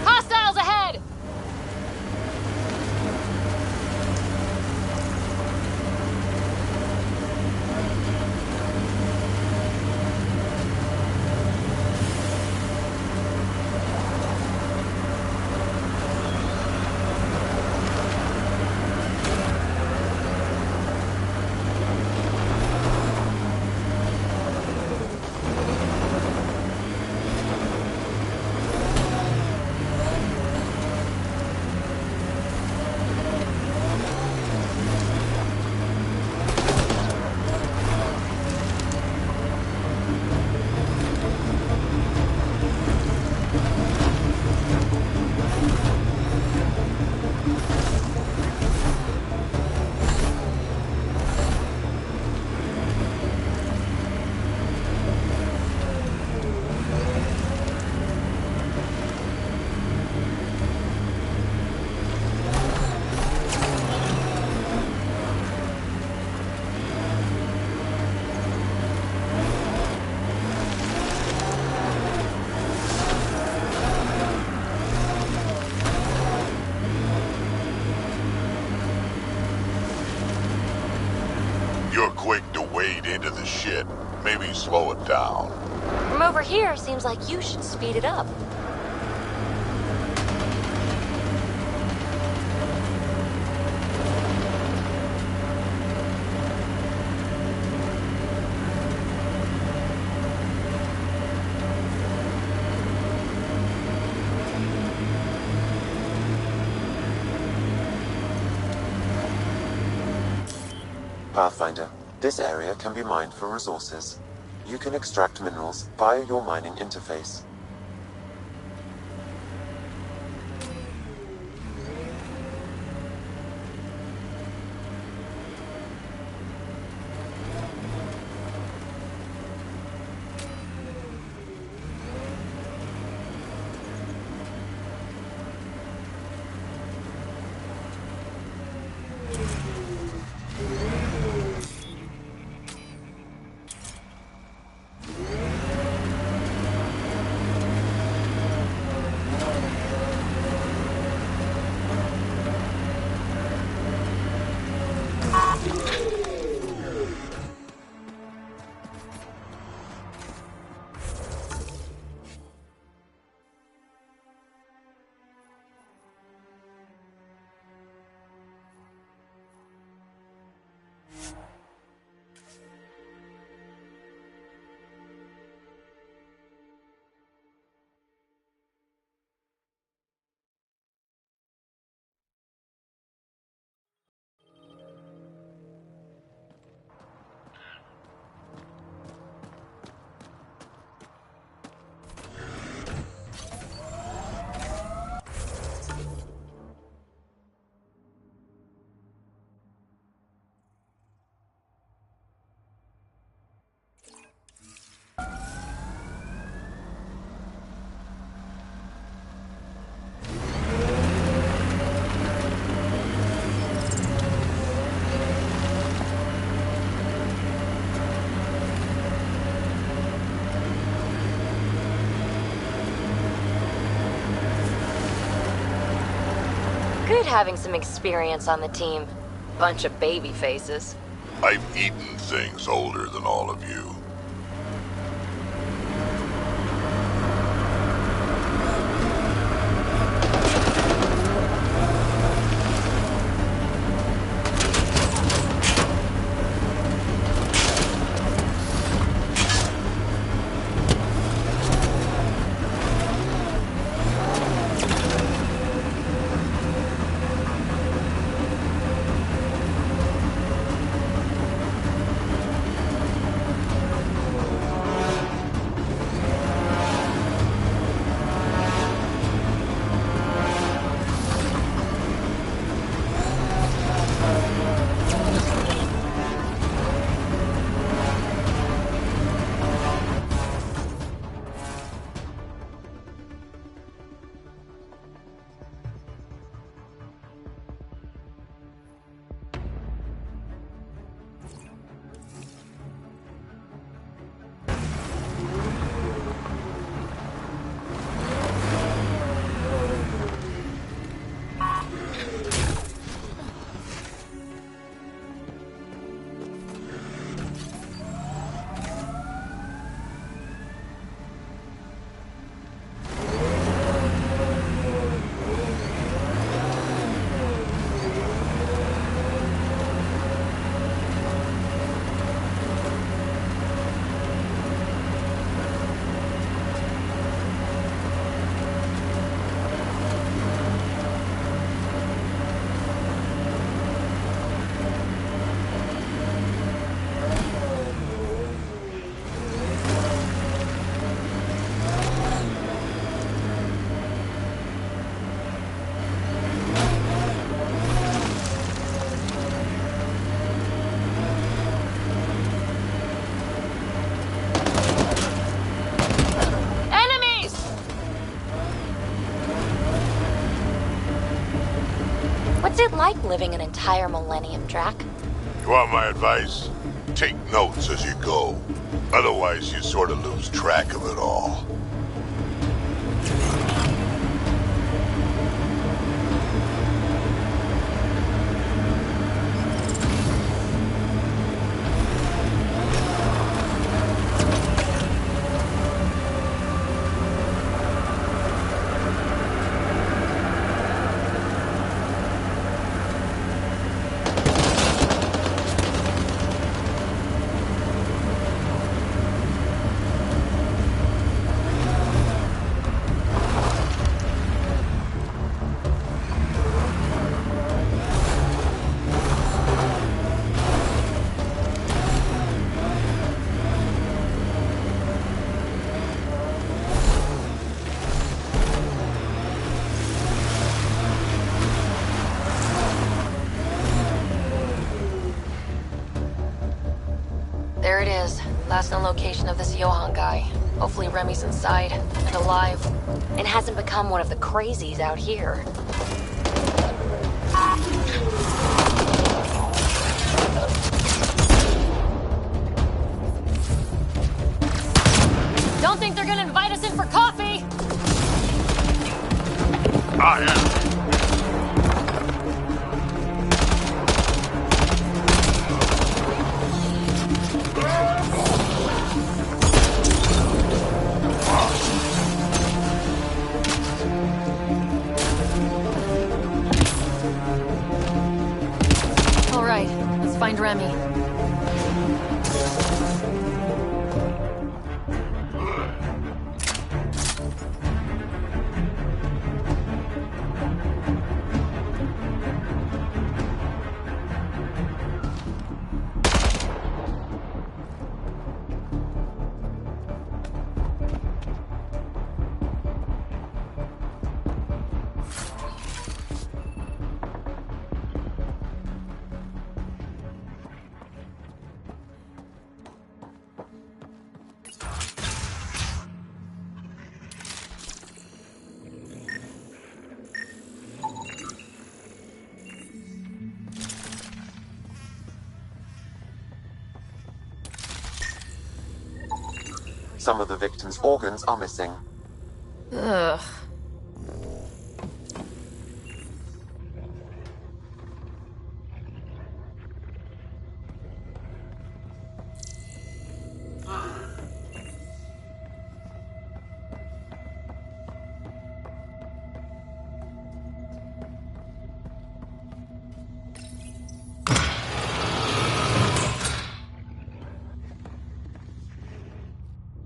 Hostiles ahead! You're quick to wade into the shit. Maybe slow it down. From over here, seems like you should speed it up. Pathfinder, this area can be mined for resources. You can extract minerals via your mining interface. Good having some experience on the team. Bunch of baby faces. I've eaten things older than all of you. living an entire millennium, Drac. You want my advice? Take notes as you go. Otherwise, you sort of lose track of it all. There it is. Last known location of this Johann guy. Hopefully Remy's inside and alive. And hasn't become one of the crazies out here. Don't think they're gonna invite us in for coffee! Ah, yeah. All right, let's find Remy. Some of the victim's organs are missing. Ugh.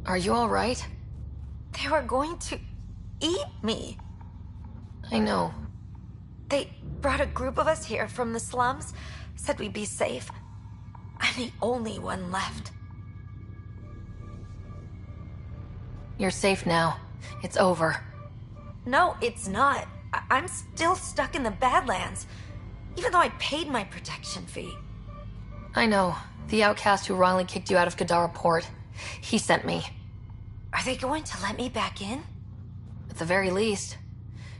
Are you all right? They were going to eat me. I know. They brought a group of us here from the slums, said we'd be safe. I'm the only one left. You're safe now. It's over. No, it's not. I'm still stuck in the Badlands, even though I paid my protection fee. I know. The outcast who wrongly kicked you out of Kadara Port. He sent me. Are they going to let me back in? At the very least.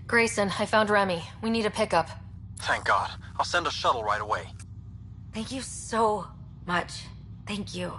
Grayson, I found Remy. We need a pickup. Thank God. I'll send a shuttle right away. Thank you so much. Thank you.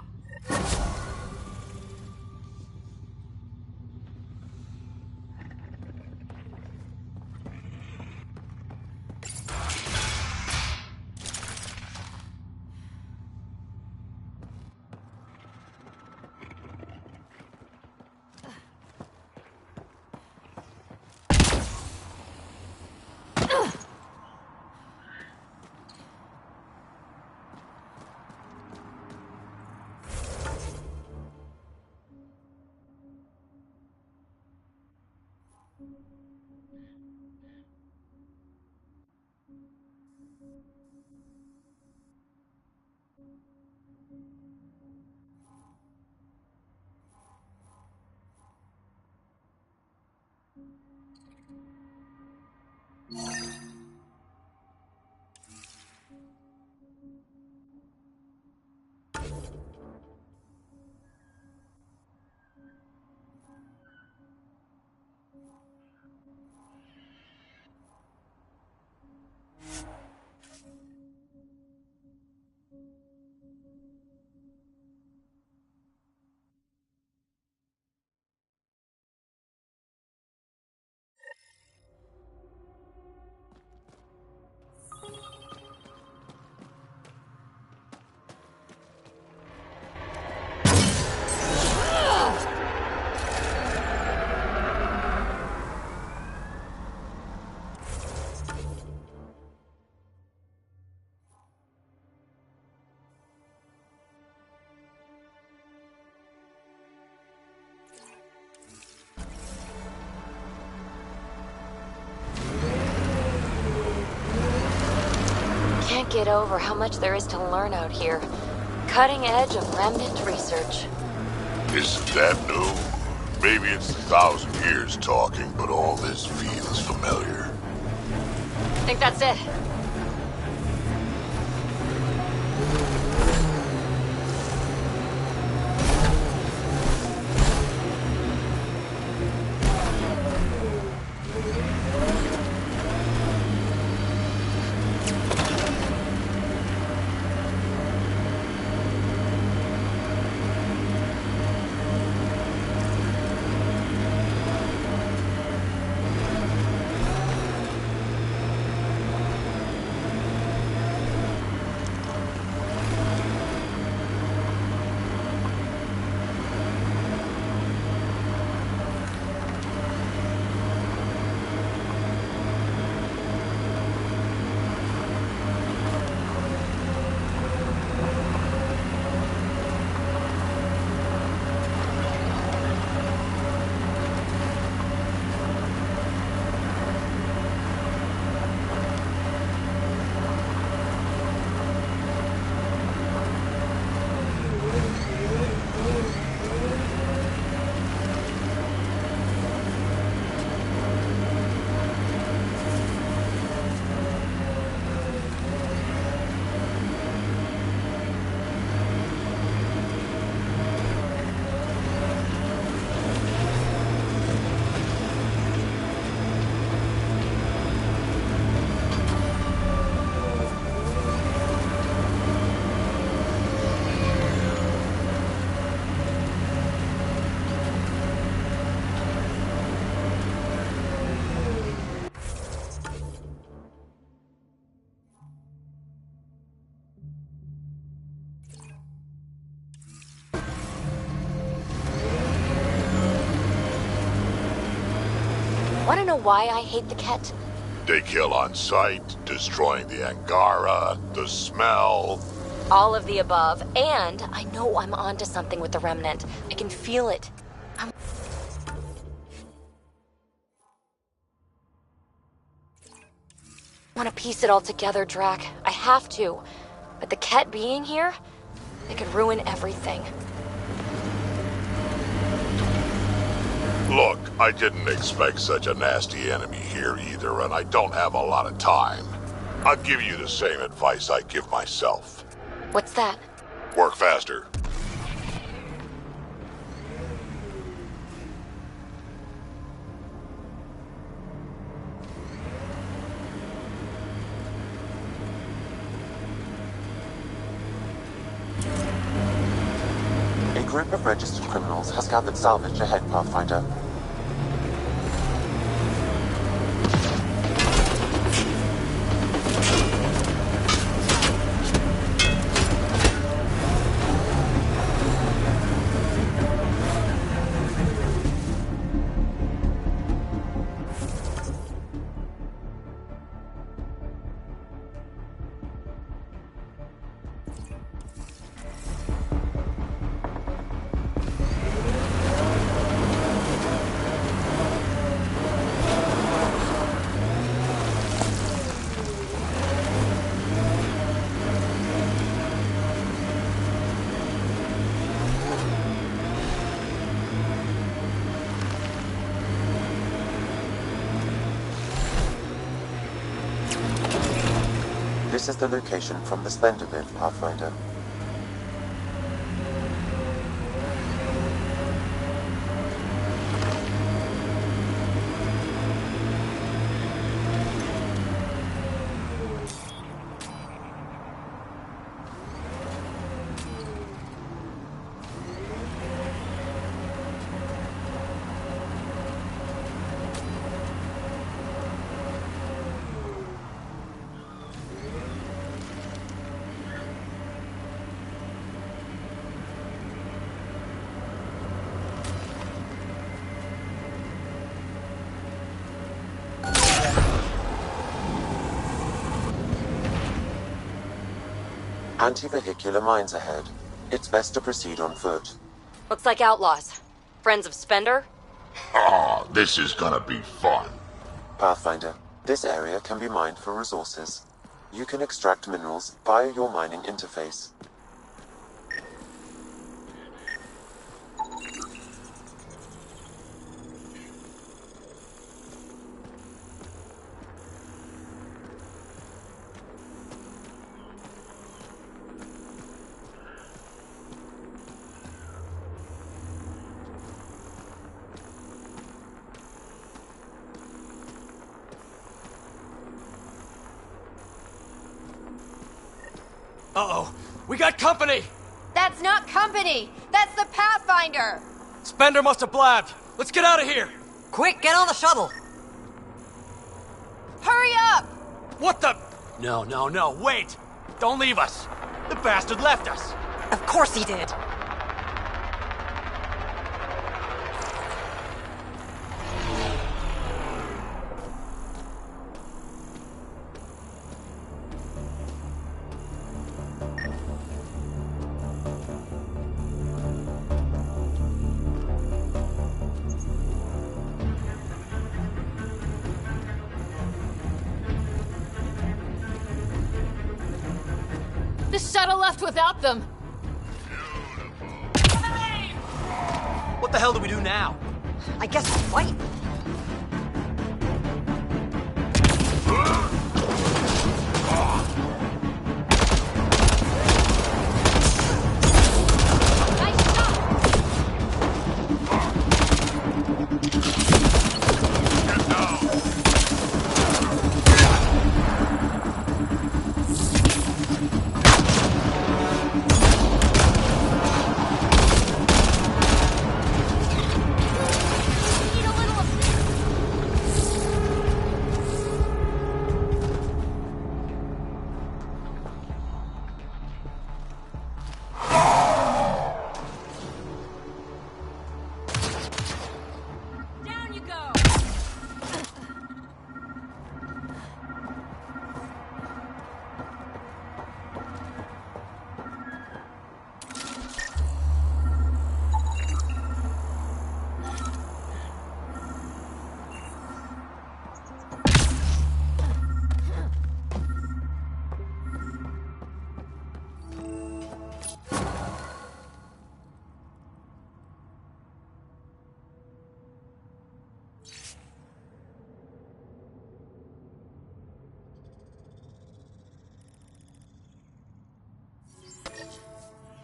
can't get over how much there is to learn out here. Cutting edge of remnant research. Isn't that new? Maybe it's 1,000 years talking, but all this feels familiar. Think that's it. Want to know why I hate the Ket? They kill on sight, destroying the Angara, the smell. All of the above, and I know I'm onto something with the Remnant. I can feel it. I want to piece it all together, Drac. I have to. But the Ket being here, they could ruin everything. Look, I didn't expect such a nasty enemy here either, and I don't have a lot of time. I'll give you the same advice I give myself. What's that? Work faster. A group of registered criminals has gathered salvage ahead, Pathfinder. This is the location from the Splendor Bin, Pathfinder. Anti-vehicular mines ahead. It's best to proceed on foot. Looks like outlaws. Friends of Spender? Ah, this is gonna be fun. Pathfinder, this area can be mined for resources. You can extract minerals via your mining interface. Uh-oh, we got company! That's not company! That's the Pathfinder! Spender must have blabbed. Let's get out of here! Quick, get on the shuttle! Hurry up! What the? No, wait! Don't leave us! The bastard left us! Of course he did! The shuttle left without them. What the hell do we do now? I guess we'll fight.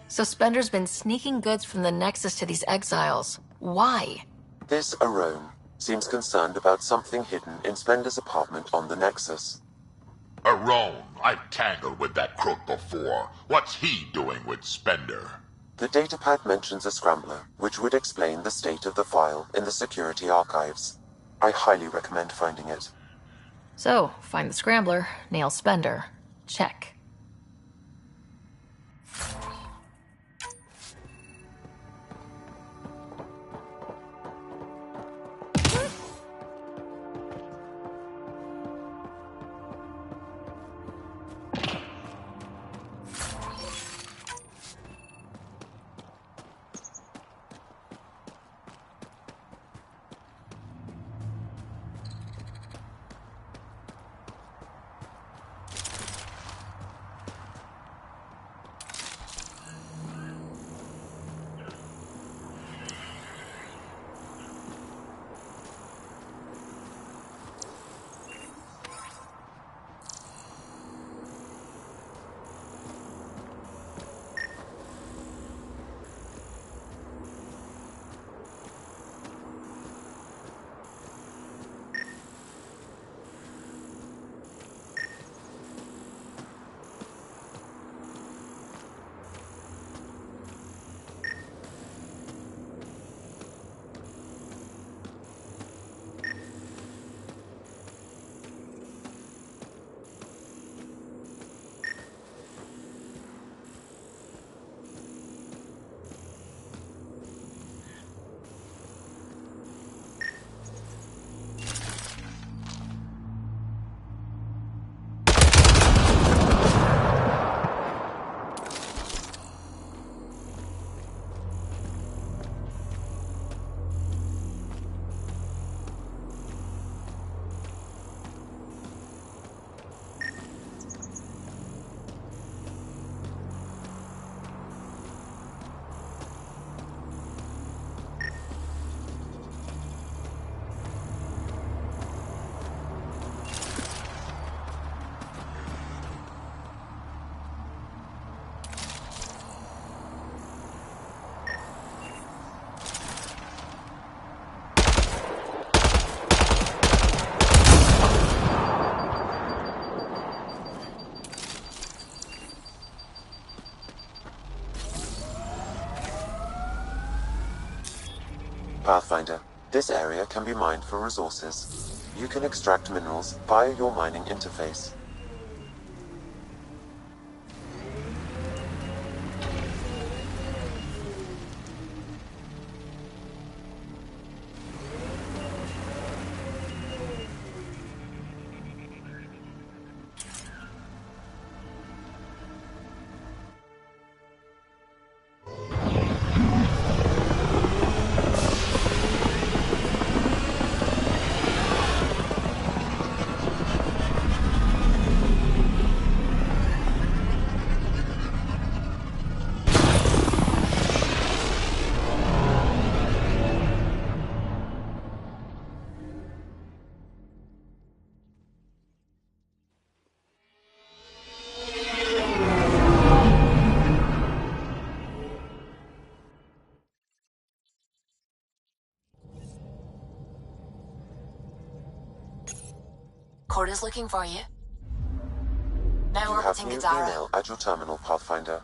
So Spender's been sneaking goods from the Nexus to these exiles. Why? This Arone seems concerned about something hidden in Splender's apartment on the Nexus. Arone, I've tangled with that crook before. What's he doing with Spender? The datapad mentions a scrambler, which would explain the state of the file in the security archives. I highly recommend finding it. So, find the scrambler, nail Spender. Check. Pathfinder, this area can be mined for resources. You can extract minerals via your mining interface. Corda's looking for you. Now You have orbiting new Gadara. email at your terminal, Pathfinder.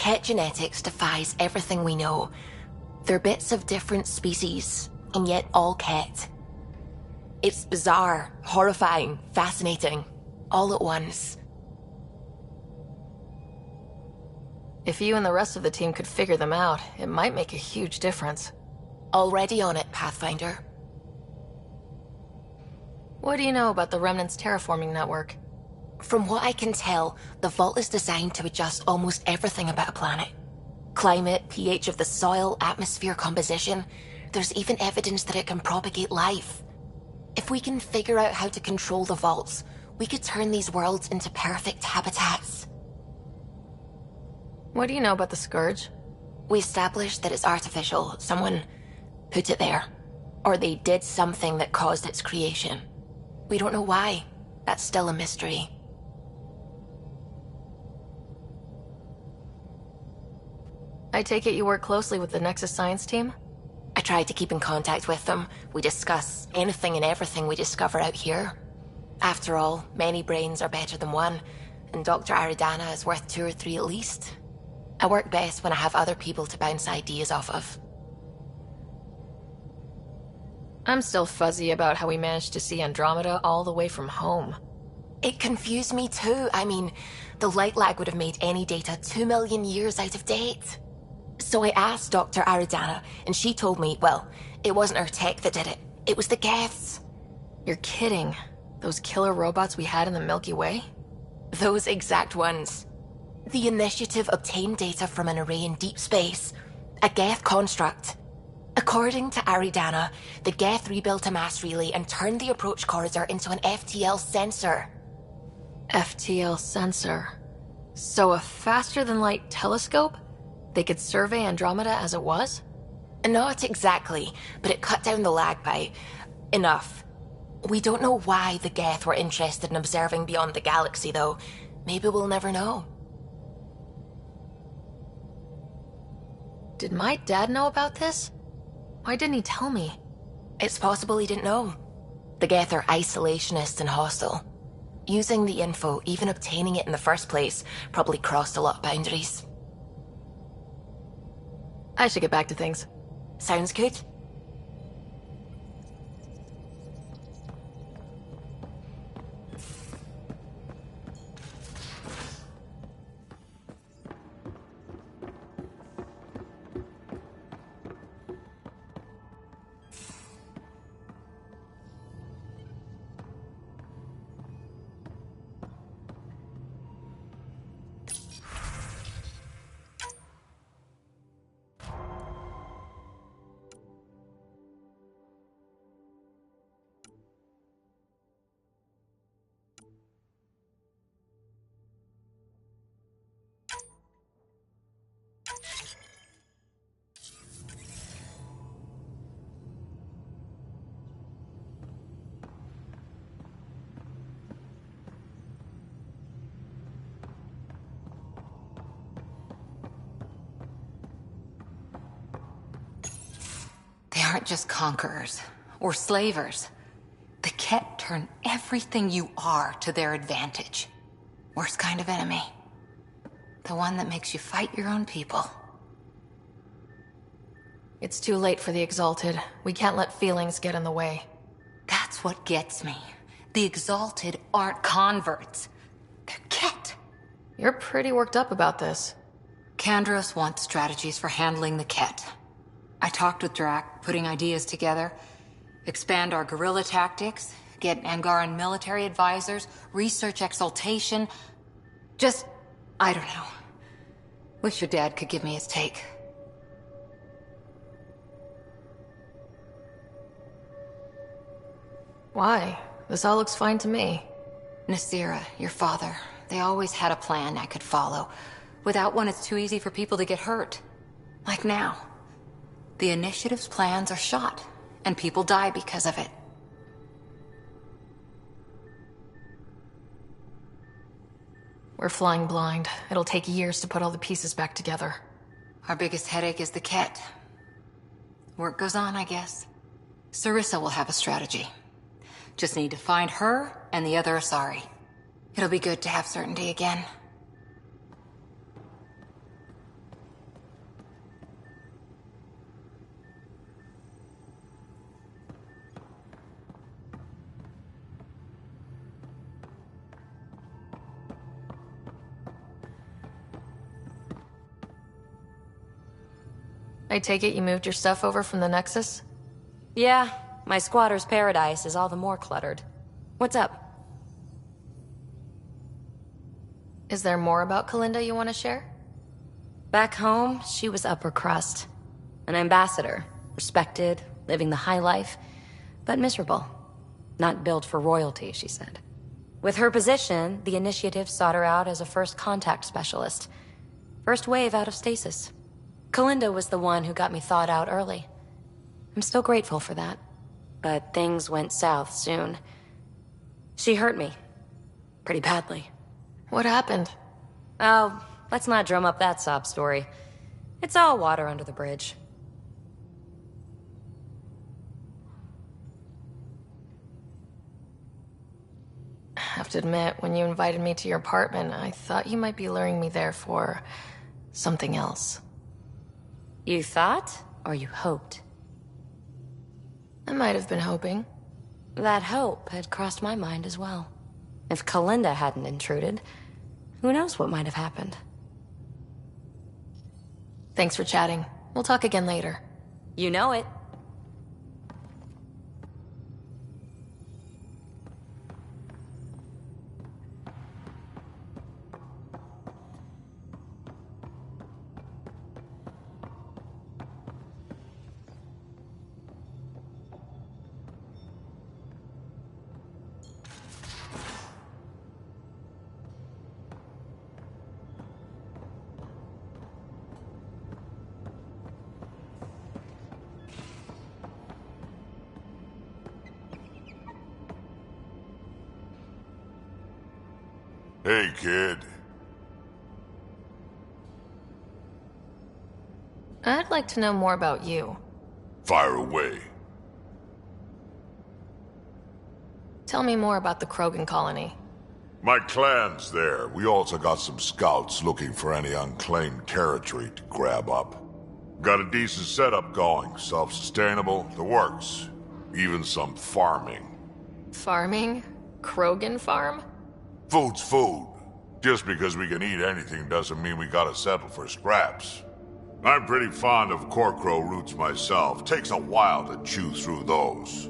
Ket genetics defies everything we know. They're bits of different species, and yet all Ket. It's bizarre, horrifying, fascinating, all at once. If you and the rest of the team could figure them out, it might make a huge difference. Already on it, Pathfinder. What do you know about the Remnant's terraforming network? From what I can tell, the vault is designed to adjust almost everything about a planet. Climate, pH of the soil, atmosphere composition. There's even evidence that it can propagate life. If we can figure out how to control the vaults, we could turn these worlds into perfect habitats. What do you know about the Scourge? We established that it's artificial. Someone put it there. Or they did something that caused its creation. We don't know why. That's still a mystery. I take it you work closely with the Nexus Science team? I try to keep in contact with them. We discuss anything and everything we discover out here. After all, many brains are better than one, and Dr. Aridana is worth 2 or 3 at least. I work best when I have other people to bounce ideas off of. I'm still fuzzy about how we managed to see Andromeda all the way from home. It confused me too. I mean, the light lag would have made any data 2 million years out of date. So I asked Dr. Aridana, and she told me, well, it wasn't her tech that did it. It was the Geths. You're kidding. Those killer robots we had in the Milky Way? Those exact ones. The Initiative obtained data from an array in deep space, a Geth construct. According to Aridana, the Geth rebuilt a mass relay and turned the approach corridor into an FTL sensor. FTL sensor. So a faster-than-light telescope? They could survey Andromeda as it was? Not exactly, but it cut down the lag by enough. We don't know why the Geth were interested in observing beyond the galaxy, though. Maybe we'll never know. Did my dad know about this? Why didn't he tell me? It's possible he didn't know. The Geth are isolationist and hostile. Using the info, even obtaining it in the first place, probably crossed a lot of boundaries. I should get back to things. Sounds good. They aren't just conquerors or slavers. The Ket turn everything you are to their advantage. Worst kind of enemy. The one that makes you fight your own people. It's too late for the Exalted. We can't let feelings get in the way. That's what gets me. The Exalted aren't converts. They're Ket. You're pretty worked up about this. Kandros wants strategies for handling the Ket. I talked with Drac, putting ideas together. Expand our guerrilla tactics, get Angaran military advisors, research exaltation. Just, I don't know. Wish your dad could give me his take. Why? This all looks fine to me. Nasira, your father, they always had a plan I could follow. Without one, it's too easy for people to get hurt. Like now. The Initiative's plans are shot, and people die because of it. We're flying blind. It'll take years to put all the pieces back together. Our biggest headache is the Ket. Work goes on, I guess. Sarissa will have a strategy. Just need to find her and the other Asari. It'll be good to have certainty again. I take it you moved your stuff over from the Nexus? Yeah, my squatter's paradise is all the more cluttered. What's up? Is there more about Kalinda you want to share? Back home, she was upper crust. An ambassador, respected, living the high life, but miserable. Not built for royalty, she said. With her position, the Initiative sought her out as a first contact specialist. First wave out of stasis. Kalinda was the one who got me thawed out early. I'm still grateful for that. But things went south soon. She hurt me. Pretty badly. What happened? Oh, let's not drum up that sob story. It's all water under the bridge. I have to admit, when you invited me to your apartment, I thought you might be luring me there for something else. You thought, or you hoped? I might have been hoping. That hope had crossed my mind as well. If Kalinda hadn't intruded, who knows what might have happened. Thanks for chatting. We'll talk again later. You know it. Hey, kid. I'd like to know more about you. Fire away. Tell me more about the Krogan colony. My clan's there. We also got some scouts looking for any unclaimed territory to grab up. Got a decent setup going. Self-sustainable. The works. Even some farming. Farming? Krogan farm? Food's food. Just because we can eat anything doesn't mean we gotta settle for scraps. I'm pretty fond of Corcrow roots myself. Takes a while to chew through those.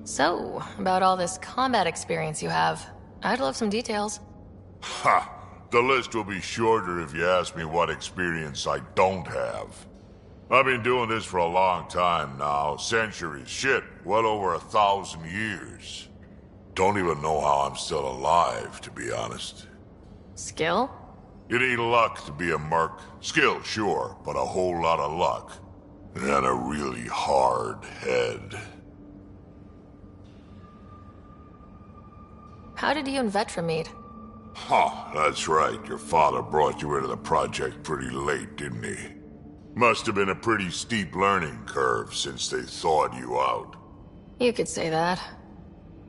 So, about all this combat experience you have, I'd love some details. Ha! The list will be shorter if you ask me what experience I don't have. I've been doing this for a long time now. Centuries. Shit, well over 1,000 years. Don't even know how I'm still alive, to be honest. Skill? You need luck to be a merc. Skill, sure, but a whole lot of luck. And a really hard head. How did you and Vetra meet? Huh, that's right. Your father brought you into the project pretty late, didn't he? Must have been a pretty steep learning curve since they thawed you out. You could say that.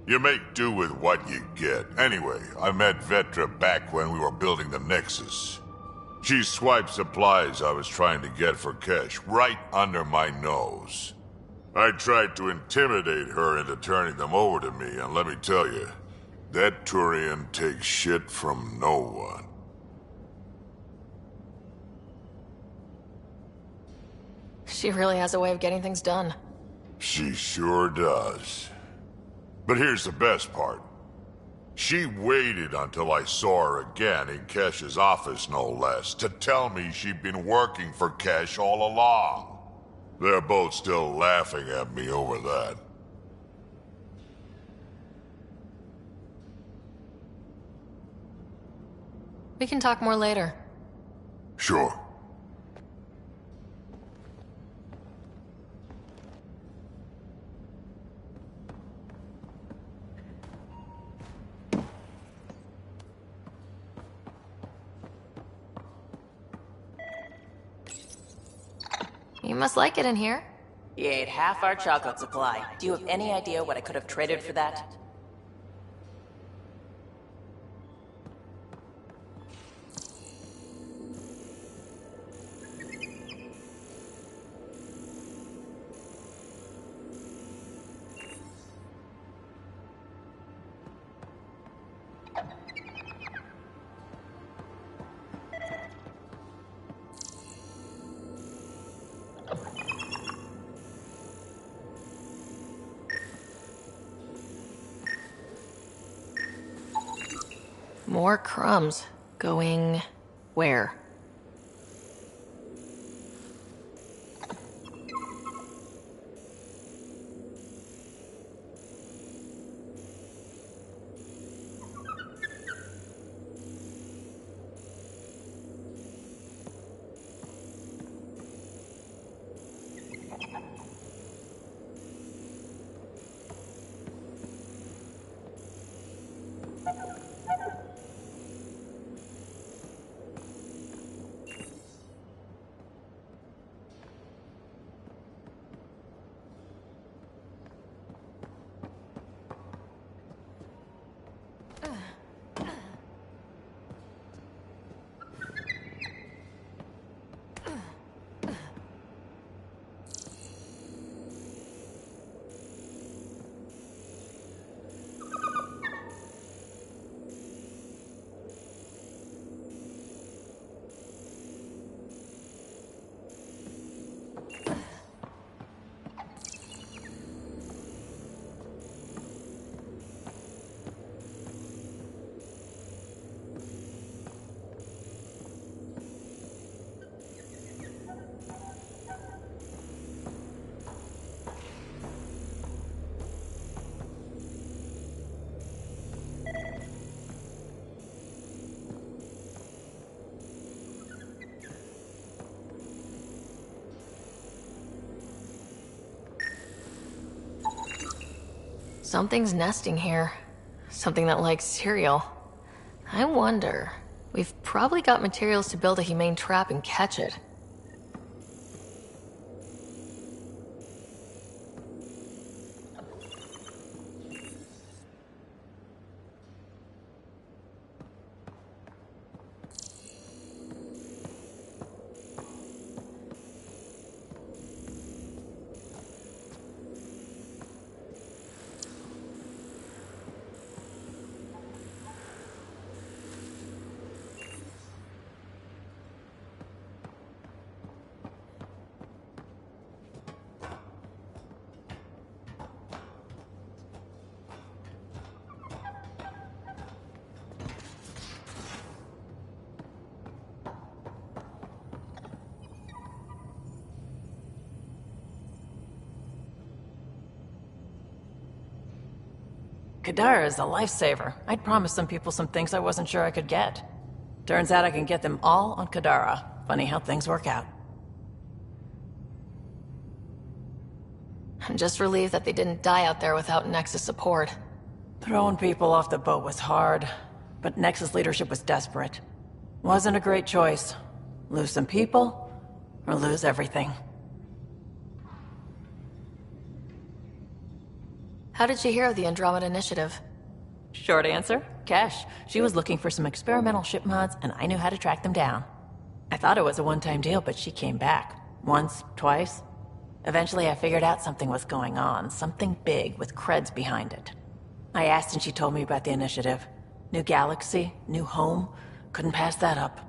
You make do with what you get. Anyway, I met Vetra back when we were building the Nexus. She swiped supplies I was trying to get for Kesh right under my nose. I tried to intimidate her into turning them over to me, and let me tell you, that Turian takes shit from no one. She really has a way of getting things done. She sure does. But here's the best part. She waited until I saw her again in Kesh's office, no less, to tell me she'd been working for Kesh all along. They're both still laughing at me over that. We can talk more later. Sure. You must like it in here. You ate half our chocolate supply. Do you have any idea what I could have traded for that? More crumbs. Going... where? Something's nesting here. Something that likes cereal. I wonder... We've probably got materials to build a humane trap and catch it. Kadara is a lifesaver. I'd promised some people some things I wasn't sure I could get. Turns out I can get them all on Kadara. Funny how things work out. I'm just relieved that they didn't die out there without Nexus support. Throwing people off the boat was hard, but Nexus leadership was desperate. Wasn't a great choice. Lose some people, or lose everything. How did you hear of the Andromeda Initiative? Short answer, Kesh. She was looking for some experimental ship mods, and I knew how to track them down. I thought it was a one-time deal, but she came back. Once, twice. Eventually I figured out something was going on, something big with creds behind it. I asked and she told me about the initiative. New galaxy, new home. Couldn't pass that up.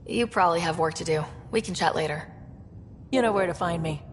You probably have work to do. We can chat later. You know where to find me.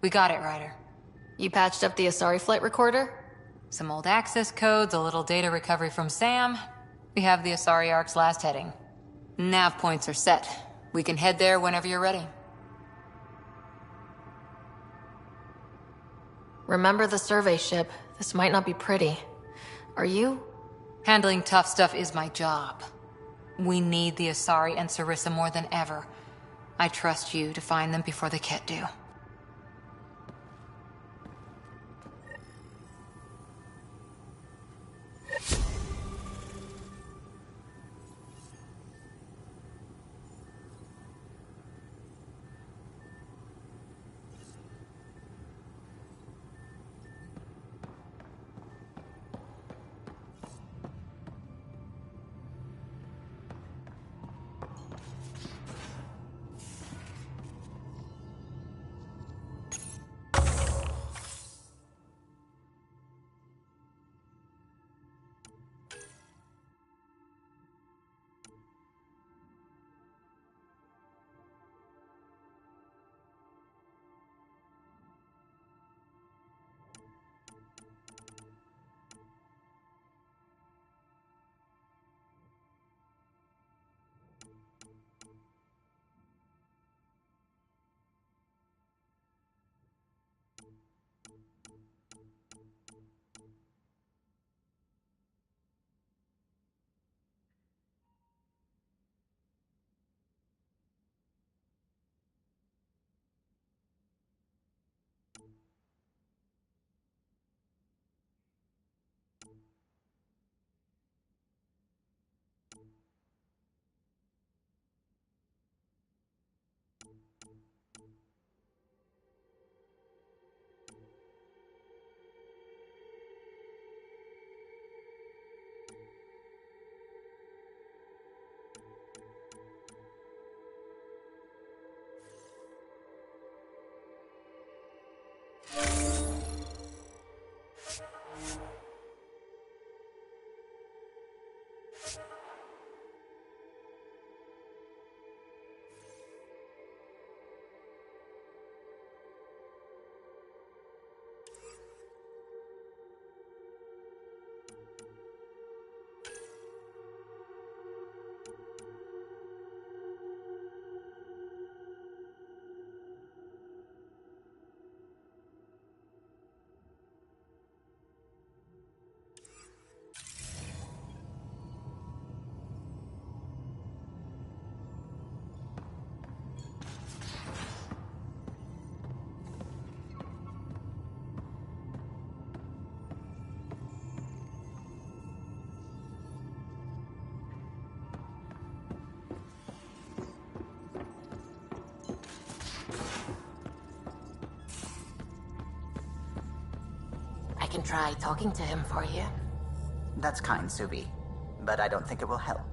We got it, Ryder. You patched up the Asari flight recorder? Some old access codes, a little data recovery from Sam. We have the Asari Ark's last heading. Nav points are set. We can head there whenever you're ready. Remember the survey ship. This might not be pretty. Are you? Handling tough stuff is my job. We need the Asari and Sarissa more than ever. I trust you to find them before the Kett do. I can try talking to him for you. That's kind, Subi, but I don't think it will help.